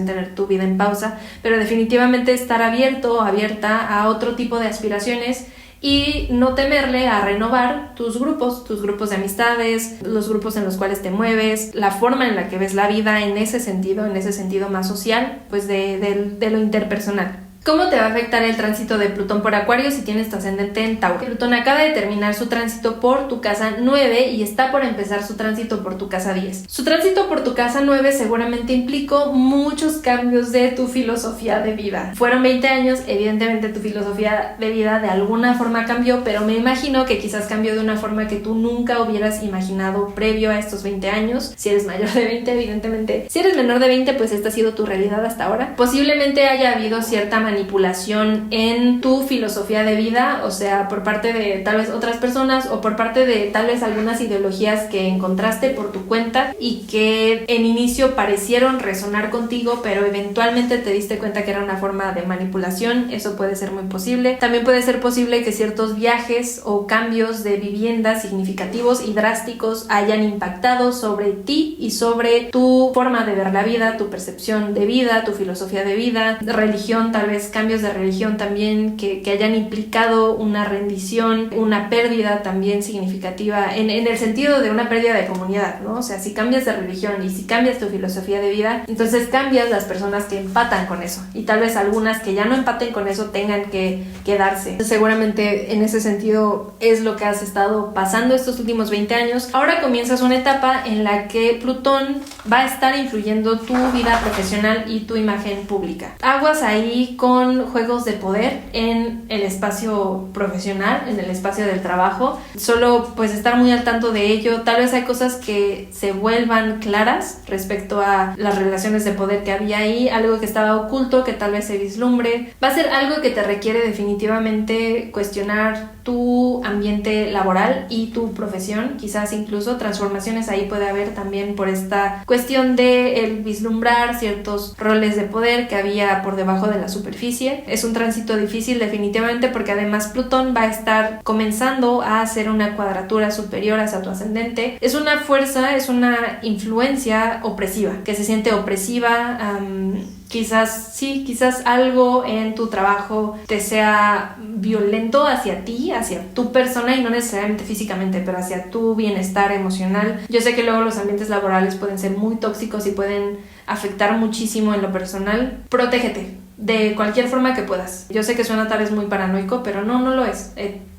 Speaker 1: tener tu vida en pausa, pero definitivamente estar abierto o abierta a otro tipo de aspiraciones y no temerle a renovar tus grupos de amistades, los grupos en los cuales te mueves, la forma en la que ves la vida en ese sentido más social, pues de lo interpersonal. ¿Cómo te va a afectar el tránsito de Plutón por Acuario si tienes tu ascendente en Tauro? Plutón acaba de terminar su tránsito por tu casa 9 y está por empezar su tránsito por tu casa 10. Su tránsito por tu casa 9 seguramente implicó muchos cambios de tu filosofía de vida. Fueron 20 años, evidentemente tu filosofía de vida de alguna forma cambió, pero me imagino que quizás cambió de una forma que tú nunca hubieras imaginado previo a estos 20 años. Si eres mayor de 20, evidentemente. Si eres menor de 20, pues esta ha sido tu realidad hasta ahora. Posiblemente haya habido cierta manipulación en tu filosofía de vida, o sea, por parte de tal vez otras personas o por parte de tal vez algunas ideologías que encontraste por tu cuenta y que en inicio parecieron resonar contigo, pero eventualmente te diste cuenta que era una forma de manipulación. Eso puede ser muy posible. También puede ser posible que ciertos viajes o cambios de vivienda significativos y drásticos hayan impactado sobre ti y sobre tu forma de ver la vida, tu percepción de vida, tu filosofía de vida, religión, tal vez cambios de religión también que hayan implicado una rendición, una pérdida también significativa en el sentido de una pérdida de comunidad, ¿no? O sea, si cambias de religión y si cambias tu filosofía de vida, entonces cambias las personas que empatan con eso y tal vez algunas que ya no empaten con eso tengan que quedarse. Seguramente en ese sentido es lo que has estado pasando estos últimos 20 años. Ahora comienzas una etapa en la que Plutón va a estar influyendo tu vida profesional y tu imagen pública. Aguas ahí con juegos de poder en el espacio profesional, en el espacio del trabajo. Solo pues estar muy al tanto de ello. Tal vez hay cosas que se vuelvan claras respecto a las relaciones de poder que había ahí, algo que estaba oculto que tal vez se vislumbre. Va a ser algo que te requiere definitivamente cuestionar tu ambiente laboral y tu profesión, quizás incluso transformaciones ahí puede haber también por esta cuestión de el vislumbrar ciertos roles de poder que había por debajo de la superficie. Es un tránsito difícil definitivamente porque además Plutón va a estar comenzando a hacer una cuadratura superior hacia tu ascendente. Es una fuerza, es una influencia opresiva, que se siente opresiva. Quizás algo en tu trabajo te sea violento hacia ti, hacia tu persona y no necesariamente físicamente, pero hacia tu bienestar emocional. Yo sé que luego los ambientes laborales pueden ser muy tóxicos y pueden afectar muchísimo en lo personal. Protégete. de cualquier forma que puedas. Yo sé que suena tal vez muy paranoico, pero no lo es.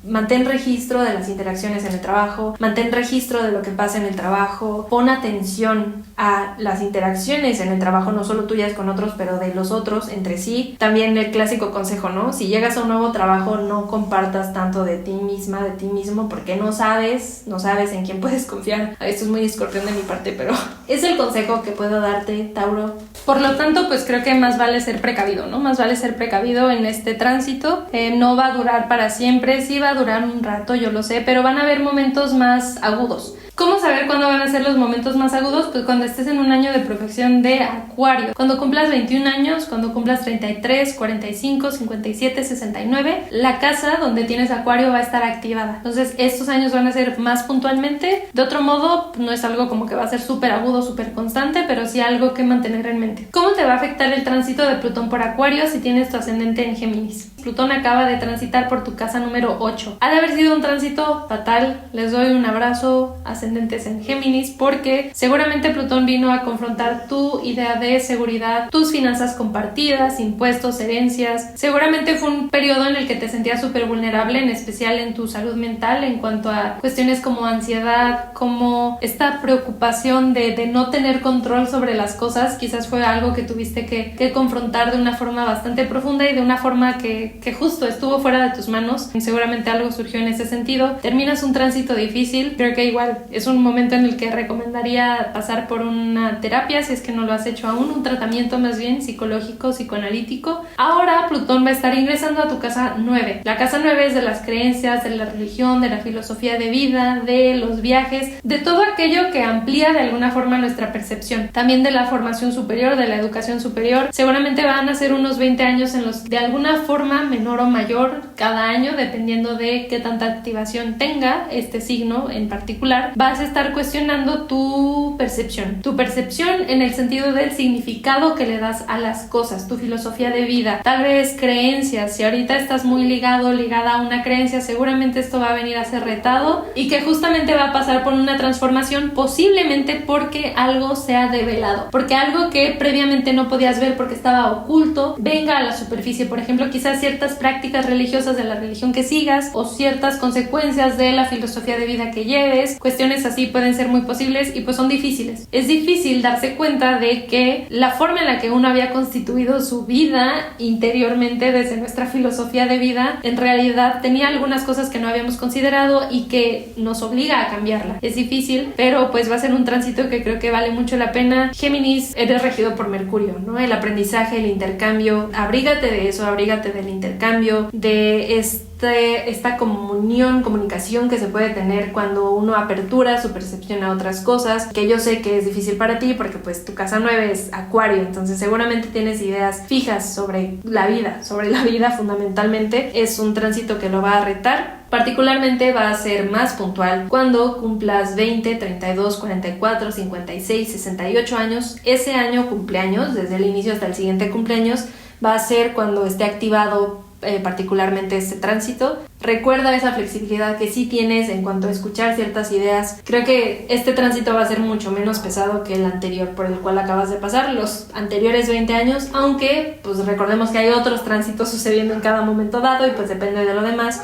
Speaker 1: Mantén registro de las interacciones en el trabajo, mantén registro de lo que pasa en el trabajo, pon atención a las interacciones en el trabajo, no solo tuyas con otros, pero de los otros entre sí. También el clásico consejo, ¿no? Si llegas a un nuevo trabajo, no compartas tanto de ti misma, de ti mismo, porque no sabes en quién puedes confiar. Esto es muy escorpión de mi parte, pero es el consejo que puedo darte, Tauro. Por lo tanto, pues creo que más vale ser precavido, ¿no? Más vale ser precavido en este tránsito. No va a durar para siempre, sí va a durar un rato, yo lo sé, pero van a haber momentos más agudos. ¿Cómo saber cuándo van a ser los momentos más agudos? Pues cuando estés en un año de profección de Acuario. Cuando cumplas 21 años, cuando cumplas 33, 45, 57, 69, la casa donde tienes Acuario va a estar activada. Entonces estos años van a ser más puntualmente. De otro modo, no es algo como que va a ser súper agudo, súper constante, pero sí algo que mantener en mente. ¿Cómo te va a afectar el tránsito de Plutón por Acuario si tienes tu ascendente en Géminis? Plutón acaba de transitar por tu casa número 8. Ha de haber sido un tránsito fatal. Les doy un abrazo, ascendentes en Géminis, porque seguramente Plutón vino a confrontar tu idea de seguridad, tus finanzas compartidas, impuestos, herencias. Seguramente fue un periodo en el que te sentías súper vulnerable, en especial en tu salud mental, en cuanto a cuestiones como ansiedad, como esta preocupación de no tener control sobre las cosas. Quizás fue algo que tuviste que confrontar de una forma bastante profunda y de una forma que justo estuvo fuera de tus manos. Seguramente algo surgió en ese sentido. Terminas un tránsito difícil. Creo que igual es un momento en el que recomendaría pasar por una terapia, si es que no lo has hecho aún, un tratamiento más bien psicológico, psicoanalítico. Ahora Plutón va a estar ingresando a tu casa 9. La casa 9 es de las creencias, de la religión, de la filosofía de vida, de los viajes, de todo aquello que amplía de alguna forma nuestra percepción. También de la formación superior, de la educación superior. Seguramente van a ser unos 20 años en los de alguna forma menor o mayor cada año, dependiendo de qué tanta activación tenga este signo en particular. Vas a estar cuestionando tu percepción en el sentido del significado que le das a las cosas, tu filosofía de vida, tal vez creencias. Si ahorita estás muy ligada a una creencia, seguramente esto va a venir a ser retado y que justamente va a pasar por una transformación, posiblemente porque algo se ha develado, porque algo que previamente no podías ver porque estaba oculto venga a la superficie. Por ejemplo, quizás ciertas prácticas religiosas de la religión que sigas o ciertas consecuencias de la filosofía de vida que lleves. Cuestiones así pueden ser muy posibles y pues son difíciles. Es difícil darse cuenta de que la forma en la que uno había constituido su vida interiormente desde nuestra filosofía de vida en realidad tenía algunas cosas que no habíamos considerado y que nos obliga a cambiarla. Es difícil, pero pues va a ser un tránsito que creo que vale mucho la pena. Géminis, eres regido por Mercurio, ¿no? El aprendizaje, el intercambio, abrígate de eso, abrígate del intercambio, de esta comunicación que se puede tener cuando uno apertura su percepción a otras cosas, que yo sé que es difícil para ti porque pues tu casa 9 es Acuario, entonces seguramente tienes ideas fijas sobre la vida fundamentalmente. Es un tránsito que lo va a retar. Particularmente va a ser más puntual cuando cumplas 20, 32, 44, 56, 68 años. Ese año cumpleaños, desde el inicio hasta el siguiente cumpleaños, va a ser cuando esté activado particularmente este tránsito. Recuerda esa flexibilidad que sí tienes en cuanto a escuchar ciertas ideas. Creo que este tránsito va a ser mucho menos pesado que el anterior por el cual acabas de pasar, los anteriores 20 años, aunque pues recordemos que hay otros tránsitos sucediendo en cada momento dado y pues depende de lo demás.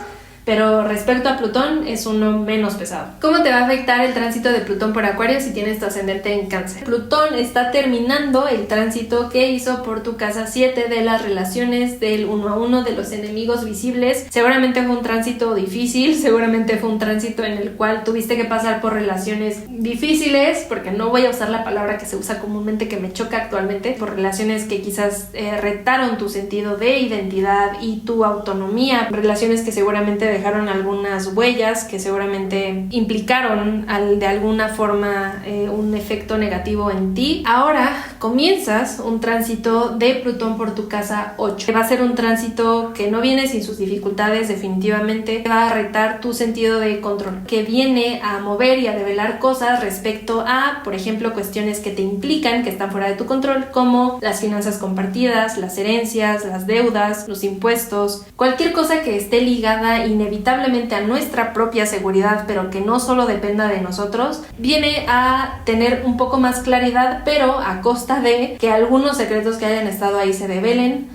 Speaker 1: Pero respecto a Plutón es uno menos pesado. ¿Cómo te va a afectar el tránsito de Plutón por Acuario si tienes tu ascendente en Cáncer? Plutón está terminando el tránsito que hizo por tu casa 7 de las relaciones, del 1 a 1, de los enemigos visibles. Seguramente fue un tránsito difícil, seguramente fue un tránsito en el cual tuviste que pasar por relaciones difíciles, porque no voy a usar la palabra que se usa comúnmente, que me choca actualmente, por relaciones que quizás retaron tu sentido de identidad y tu autonomía, relaciones que seguramente dejaron algunas huellas, que seguramente implicaron de alguna forma un efecto negativo en ti. Ahora comienzas un tránsito de Plutón por tu casa 8. Va a ser un tránsito que no viene sin sus dificultades, definitivamente va a retar tu sentido de control, que viene a mover y a develar cosas respecto a, por ejemplo, cuestiones que te implican, que están fuera de tu control, como las finanzas compartidas, las herencias, las deudas, los impuestos, cualquier cosa que esté ligada inevitablemente a nuestra propia seguridad, pero que no solo dependa de nosotros, viene a tener un poco más claridad, pero a costa costa de que algunos secretos que hayan estado ahí se develen.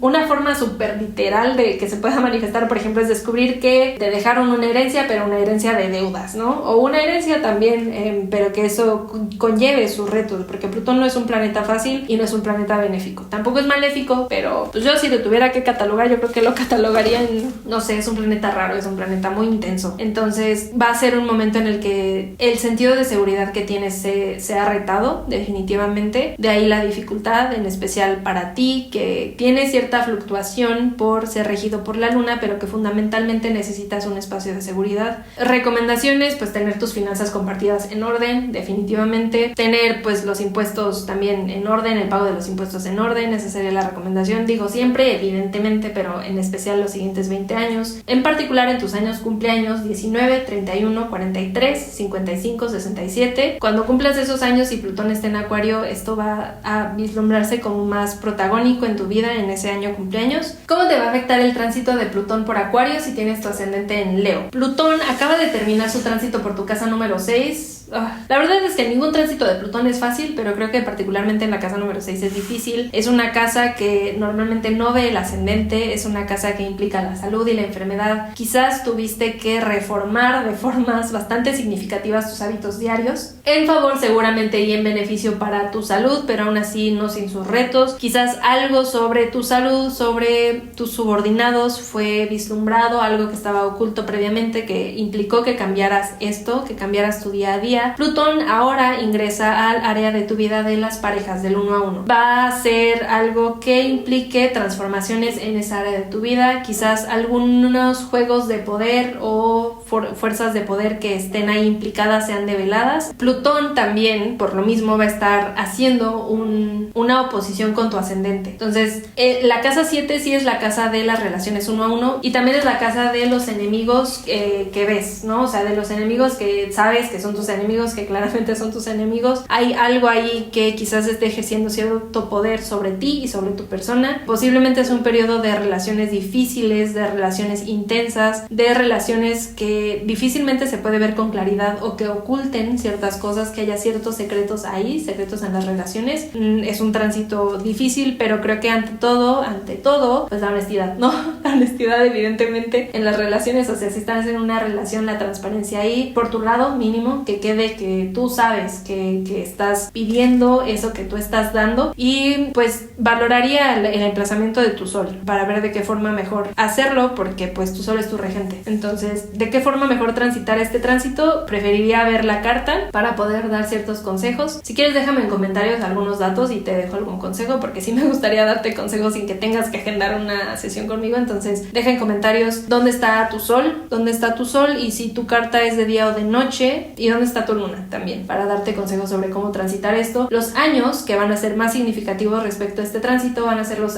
Speaker 1: Una forma súper literal de que se pueda manifestar, por ejemplo, es descubrir que te dejaron una herencia, pero una herencia de deudas, ¿no? O una herencia también, pero que eso conlleve sus retos, porque Plutón no es un planeta fácil y no es un planeta benéfico. Tampoco es maléfico, pero pues yo si lo tuviera que catalogar, yo creo que lo catalogaría en, no sé, es un planeta raro, es un planeta muy intenso. Entonces va a ser un momento en el que el sentido de seguridad que tienes se ha retado, definitivamente. De ahí la dificultad, en especial para ti, que tienes cierta fluctuación por ser regido por la luna, pero que fundamentalmente necesitas un espacio de seguridad. Recomendaciones, pues tener tus finanzas compartidas en orden, definitivamente. Tener pues los impuestos también en orden, el pago de los impuestos en orden, esa sería la recomendación. Digo siempre, evidentemente, pero en especial los siguientes 20 años. En particular en tus años cumpleaños 19, 31, 43, 55, 67. Cuando cumplas esos años y Plutón esté en Acuario, esto va a vislumbrarse como más protagónico en tu vida en ese año cumpleaños. ¿Cómo te va a afectar el tránsito de Plutón por Acuario si tienes tu ascendente en Leo? Plutón acaba de terminar su tránsito por tu casa número 6. La verdad es que ningún tránsito de Plutón es fácil, pero creo que particularmente en la casa número 6 es difícil. Es una casa que normalmente no ve el ascendente, es una casa que implica la salud y la enfermedad. Quizás tuviste que reformar de formas bastante significativas tus hábitos diarios, en favor seguramente y en beneficio para tu salud, pero aún así no sin sus retos. Quizás algo sobre tu salud, sobre tus subordinados fue vislumbrado, algo que estaba oculto previamente que implicó que cambiaras esto, que cambiaras tu día a día. Plutón ahora ingresa al área de tu vida de las parejas, del 1 a 1. Va a ser algo que implique transformaciones en esa área de tu vida, quizás algunos juegos de poder o fuerzas de poder que estén ahí implicadas sean develadas. Plutón también, por lo mismo, va a estar haciendo una oposición con tu ascendente. Entonces, la casa 7 sí es la casa de las relaciones 1 a 1 y también es la casa de los enemigos que ves, ¿no? O sea, de los enemigos que sabes que son tus enemigos, que claramente son tus enemigos. Hay algo ahí que quizás esté ejerciendo cierto poder sobre ti y sobre tu persona. Posiblemente es un periodo de relaciones difíciles, de relaciones intensas, de relaciones que difícilmente se puede ver con claridad o que oculten ciertas cosas, que haya ciertos secretos ahí, secretos en las relaciones. Es un tránsito difícil, pero creo que ante todo, pues la honestidad, ¿no? La honestidad evidentemente en las relaciones, o sea, si estás en una relación, la transparencia ahí, por tu lado mínimo, que quede que tú sabes que estás pidiendo eso que tú estás dando, y pues valoraría el emplazamiento de tu sol para ver de qué forma mejor hacerlo, porque pues tu sol es tu regente. Entonces, ¿de qué forma mejor transitar este tránsito? Preferiría ver la carta para poder dar ciertos consejos. Si quieres, déjame en comentarios algunos datos y te dejo algún consejo, porque sí me gustaría darte consejos sin que tengas que agendar una sesión conmigo. Entonces, deja en comentarios dónde está tu sol y si tu carta es de día o de noche, y dónde está tu luna también, para darte consejos sobre cómo transitar esto. Los años que van a ser más significativos respecto a este tránsito van a ser los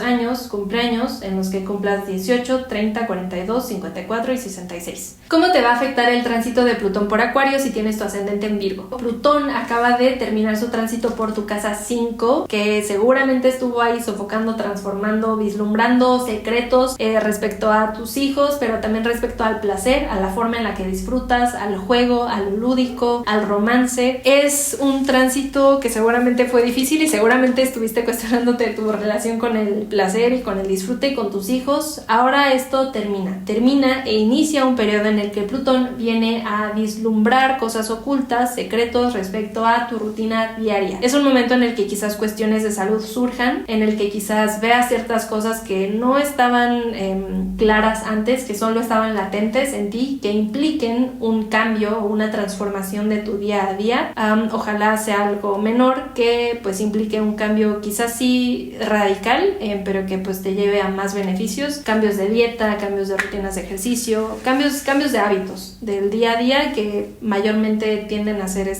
Speaker 1: cumpleaños en los que cumplas 18, 30, 42, 54 y 66. ¿Cómo te va a afectar el tránsito de Plutón por Acuario si tienes tu ascendente en Virgo? Plutón acaba de terminar su tránsito por tu casa 5, que seguramente estuvo ahí sofocando, transformando, vislumbrando secretos respecto a tus hijos, pero también respecto al placer, a la forma en la que disfrutas, al juego, a lo lúdico, al romance. Es un tránsito que seguramente fue difícil y seguramente estuviste cuestionándote tu relación con el placer y con el disfrute y con tus hijos. Ahora esto termina e inicia un periodo en el que Plutón viene a vislumbrar cosas ocultas, secretos respecto a tu rutina diaria. Es un momento en el que quizás cuestiones de salud surjan, en el que quizás veas ciertas cosas que no estaban claras antes, que solo estaban latentes en ti, que impliquen un cambio o una transformación de tu día a día. Ojalá sea algo menor que pues implique un cambio quizás sí radical, pero que pues te lleve a más beneficios, cambios de dieta, cambios de rutinas de ejercicio, cambios de hábitos del día a día que mayormente tienden a ser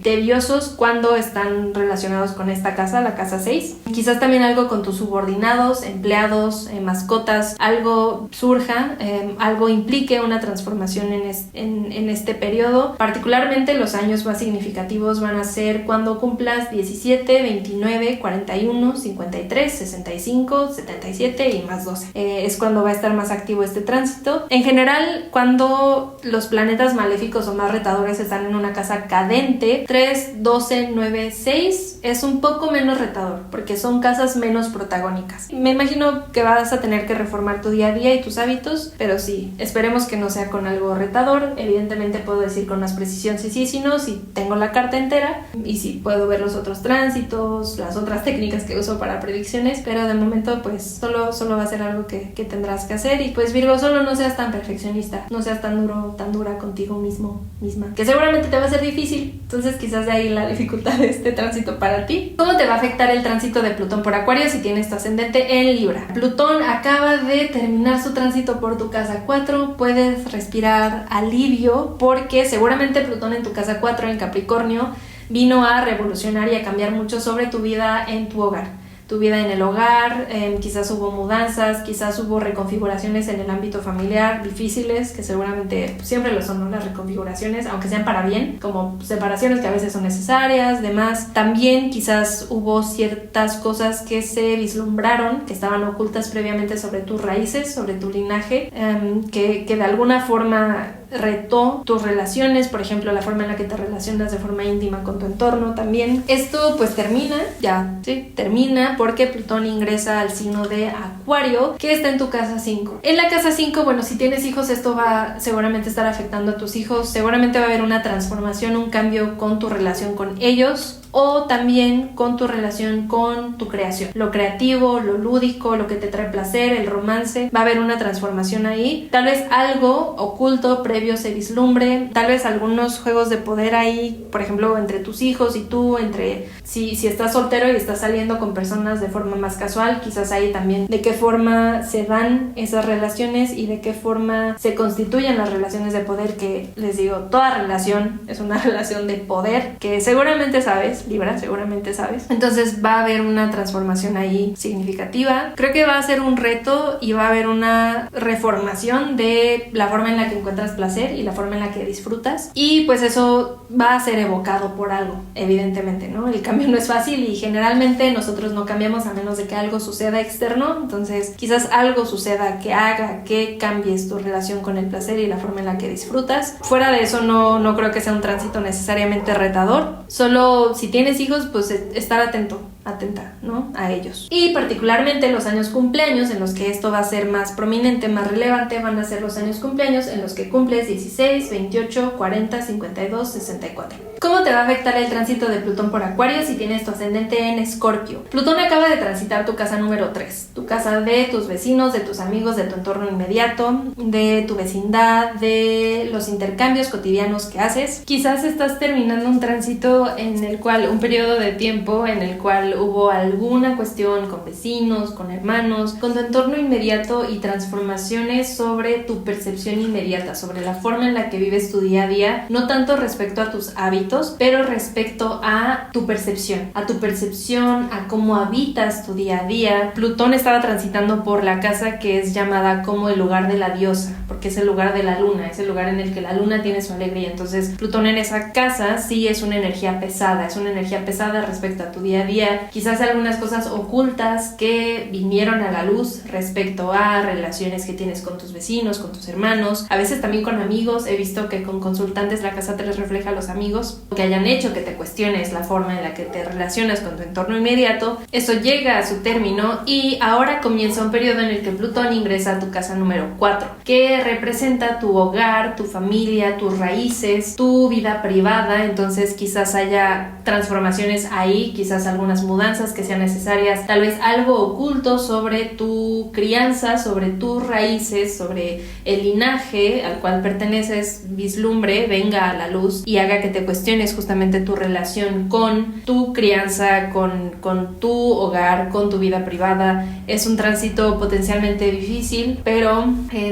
Speaker 1: tediosos cuando están relacionados con esta casa, la casa 6. Quizás también algo con tus subordinados, empleados, mascotas, algo surja, algo implique una transformación en este periodo. Particularmente los años más significativos van a ser cuando cumplas 17, 29, 41, 53, 65, 77 y más 12. Es cuando va a estar más activo este tránsito. En general, cuando los planetas maléficos o más retadores están en una casa cadente, 3, 12, 9, 6 es un poco menos retador, porque son casas menos protagónicas. Me imagino que vas a tener que reformar tu día a día y tus hábitos, pero sí, esperemos que no sea con algo retador. Evidentemente puedo decir con más precisión si sí, si no, si tengo la carta entera y si puedo ver los otros tránsitos, las otras técnicas que uso para predicciones, pero de momento pues solo va a ser algo que tendrás que hacer. Y pues Virgo, solo no seas tan perfeccionista, no seas tan dura contigo misma, que seguramente te va a ser difícil. Entonces quizás de ahí la dificultad de este tránsito para ti. ¿Cómo te va a afectar el tránsito de Plutón por Acuario si tienes tu ascendente en Libra? Plutón acaba de terminar su tránsito por tu casa 4. Puedes respirar alivio porque seguramente Plutón en tu casa 4 en Capricornio vino a revolucionar y a cambiar mucho sobre tu vida en tu hogar. Tu vida en el hogar, quizás hubo mudanzas, quizás hubo reconfiguraciones en el ámbito familiar difíciles, que seguramente siempre lo son, ¿no? Las reconfiguraciones, aunque sean para bien, como separaciones que a veces son necesarias, demás. También quizás hubo ciertas cosas que se vislumbraron, que estaban ocultas previamente sobre tus raíces, sobre tu linaje, que de alguna forma retó tus relaciones, por ejemplo, la forma en la que te relacionas de forma íntima con tu entorno también. Esto pues termina porque Plutón ingresa al signo de Acuario, que está en tu casa 5. En la casa 5, bueno, si tienes hijos, esto va seguramente estar afectando a tus hijos, seguramente va a haber una transformación, un cambio con tu relación con ellos, o también con tu relación con tu creación, lo creativo, lo lúdico, lo que te trae placer, el romance. Va a haber una transformación ahí, tal vez algo oculto previo se vislumbre, tal vez algunos juegos de poder ahí, por ejemplo, entre tus hijos y tú, si estás soltero y estás saliendo con personas de forma más casual, quizás ahí también de qué forma se dan esas relaciones y de qué forma se constituyen las relaciones de poder, que les digo, toda relación es una relación de poder, que seguramente sabes, Libra, seguramente sabes. Entonces va a haber una transformación ahí significativa. Creo que va a ser un reto y va a haber una reformación de la forma en la que encuentras placer y la forma en la que disfrutas, y pues eso va a ser evocado por algo, evidentemente, ¿no? El cambio no es fácil y generalmente nosotros no cambiamos a menos de que algo suceda externo. Entonces quizás algo suceda que haga que cambies tu relación con el placer y la forma en la que disfrutas. Fuera de eso no creo que sea un tránsito necesariamente retador, solo si tienes hijos, pues estar atenta, ¿no? A ellos. Y particularmente los años cumpleaños en los que esto va a ser más prominente, más relevante, van a ser los años cumpleaños en los que cumples 16, 28, 40, 52, 64. ¿Cómo te va a afectar el tránsito de Plutón por Acuario si tienes tu ascendente en Escorpio? Plutón acaba de transitar tu casa número 3, tu casa de tus vecinos, de tus amigos, de tu entorno inmediato, de tu vecindad, de los intercambios cotidianos que haces. Quizás estás terminando un tránsito en el cual, un periodo de tiempo en el cual hubo alguna cuestión con vecinos, con hermanos, con tu entorno inmediato, y transformaciones sobre tu percepción inmediata, sobre la forma en la que vives tu día a día, no tanto respecto a tus hábitos, pero respecto a tu percepción, a cómo habitas tu día a día. Plutón estaba transitando por la casa que es llamada como el lugar de la diosa, porque es el lugar de la luna, es el lugar en el que la luna tiene su alegría. Entonces Plutón en esa casa sí es una energía pesada, respecto a tu día a día. Quizás algunas cosas ocultas que vinieron a la luz respecto a relaciones que tienes con tus vecinos, con tus hermanos, a veces también con amigos. He visto que con consultantes la casa 3 refleja a los amigos, que hayan hecho que te cuestiones la forma en la que te relacionas con tu entorno inmediato. Eso llega a su término y ahora comienza un periodo en el que Plutón ingresa a tu casa número 4, que representa tu hogar, tu familia, tus raíces, tu vida privada. Entonces quizás haya transformaciones ahí, quizás algunas mudanzas que sean necesarias, tal vez algo oculto sobre tu crianza, sobre tus raíces, sobre el linaje al cual perteneces, vislumbre, venga a la luz y haga que te cuestiones justamente tu relación con tu crianza, con tu hogar, con tu vida privada. Es un tránsito potencialmente difícil, pero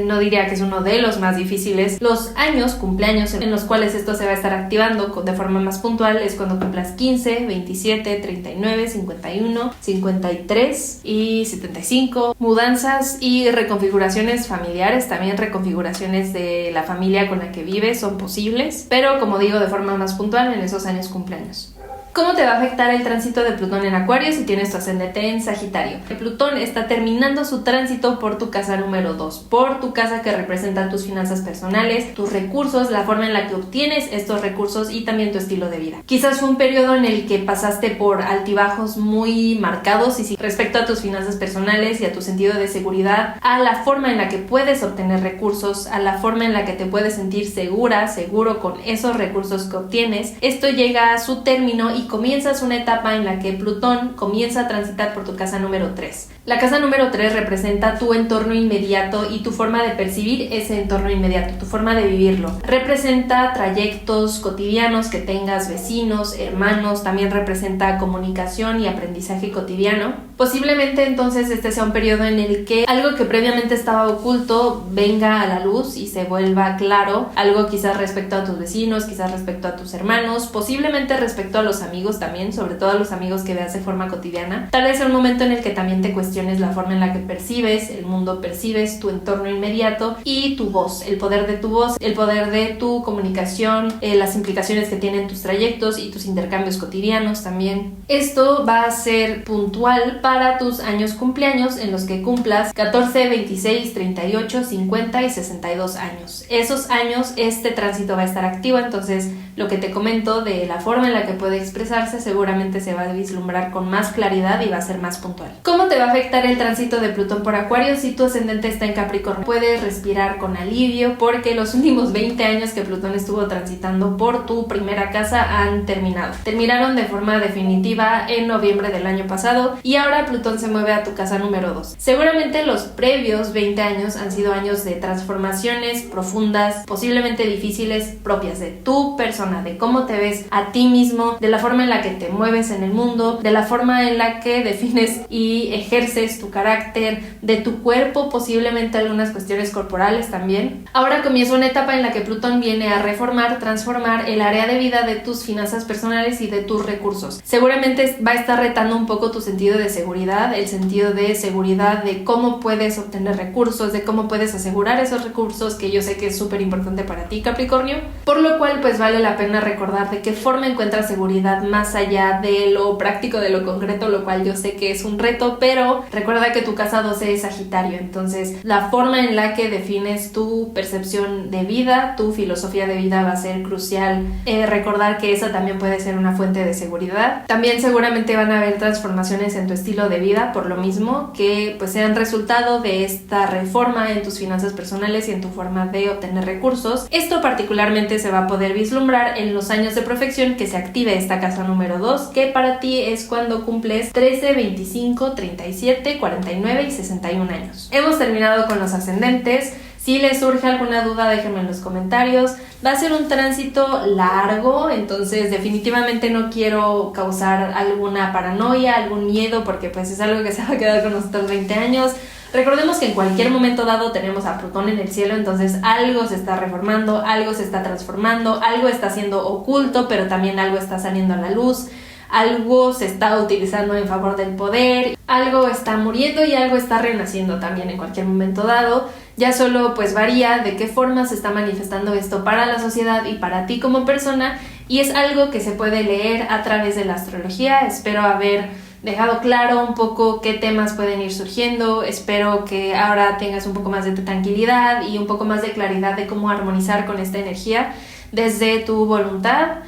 Speaker 1: no diría que es uno de los más difíciles. Los cumpleaños en los cuales esto se va a estar activando de forma más puntual es cuando cumplas 15, 27, 39, 51, 53 y 75. Mudanzas y reconfiguraciones familiares, también reconfiguraciones de la familia con la que vives son posibles, pero como digo, de forma más puntual en esos años cumpleaños. ¿Cómo te va a afectar el tránsito de Plutón en Acuario si tienes tu ascendente en Sagitario? Plutón está terminando su tránsito por tu casa número 2, por tu casa que representa tus finanzas personales, tus recursos, la forma en la que obtienes estos recursos y también tu estilo de vida. Quizás fue un periodo en el que pasaste por altibajos muy marcados y respecto a tus finanzas personales y a tu sentido de seguridad, a la forma en la que puedes obtener recursos, a la forma en la que te puedes sentir segura, seguro con esos recursos que obtienes. Esto llega a su término y comienzas una etapa en la que Plutón comienza a transitar por tu casa número 3. La casa número 3 representa tu entorno inmediato y tu forma de percibir ese entorno inmediato, tu forma de vivirlo. Representa trayectos cotidianos que tengas, vecinos, hermanos, también representa comunicación y aprendizaje cotidiano. Posiblemente entonces este sea un periodo en el que algo que previamente estaba oculto venga a la luz y se vuelva claro, algo quizás respecto a tus vecinos, quizás respecto a tus hermanos, posiblemente respecto a los amigos también, sobre todo a los amigos que veas de forma cotidiana. Tal vez sea un momento en el que también te cuestiones la forma en la que percibes el mundo, percibes tu entorno inmediato y tu voz, el poder de tu voz, el poder de tu comunicación, las implicaciones que tienen tus trayectos y tus intercambios cotidianos también. Esto va a ser puntual para tus años cumpleaños en los que cumplas 14, 26, 38, 50 y 62 años. Esos años este tránsito va a estar activo, entonces lo que te comento de la forma en la que puede expresarse seguramente se va a vislumbrar con más claridad y va a ser más puntual. ¿Cómo te va a afectar el tránsito de Plutón por Acuario si tu ascendente está en Capricornio? Puedes respirar con alivio porque los últimos 20 años que Plutón estuvo transitando por tu primera casa han terminado. Terminaron de forma definitiva en noviembre del año pasado y ahora Plutón se mueve a tu casa número 2. Seguramente los previos 20 años han sido años de transformaciones profundas, posiblemente difíciles, propias de tu persona, de cómo te ves a ti mismo, de la forma en la que te mueves en el mundo, de la forma en la que defines y ejerces tu carácter, de tu cuerpo, posiblemente algunas cuestiones corporales también. Ahora comienza una etapa en la que Plutón viene a reformar, transformar el área de vida de tus finanzas personales y de tus recursos. Seguramente va a estar retando un poco tu sentido de seguridad, el sentido de seguridad de cómo puedes obtener recursos, de cómo puedes asegurar esos recursos, que yo sé que es súper importante para ti, Capricornio, por lo cual pues vale la pena recordar de qué forma encuentras seguridad más allá de lo práctico, de lo concreto, lo cual yo sé que es un reto, pero recuerda que tu casa 12 es Sagitario, entonces la forma en la que defines tu percepción de vida, tu filosofía de vida va a ser crucial. Recordar que esa también puede ser una fuente de seguridad. También seguramente van a haber transformaciones en tu estilo de vida, por lo mismo que pues sean resultado de esta reforma en tus finanzas personales y en tu forma de obtener recursos. Esto particularmente se va a poder vislumbrar en los años de perfección que se active esta casa número 2, que para ti es cuando cumples 13, 25, 37, 49 y 61 años. Hemos terminado con los ascendentes. Si les surge alguna duda, déjenme en los comentarios. Va a ser un tránsito largo, entonces definitivamente no quiero causar alguna paranoia, algún miedo, porque pues es algo que se va a quedar con nosotros 20 años. Recordemos que en cualquier momento dado tenemos a Plutón en el cielo, entonces algo se está reformando, algo se está transformando, algo está siendo oculto, pero también algo está saliendo a la luz. Algo se está utilizando en favor del poder, algo está muriendo y algo está renaciendo también en cualquier momento dado. Ya solo pues varía de qué forma se está manifestando esto para la sociedad y para ti como persona, y es algo que se puede leer a través de la astrología. Espero haber dejado claro un poco qué temas pueden ir surgiendo. Espero que ahora tengas un poco más de tranquilidad y un poco más de claridad de cómo armonizar con esta energía desde tu voluntad.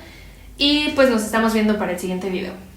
Speaker 1: Y pues nos estamos viendo para el siguiente video.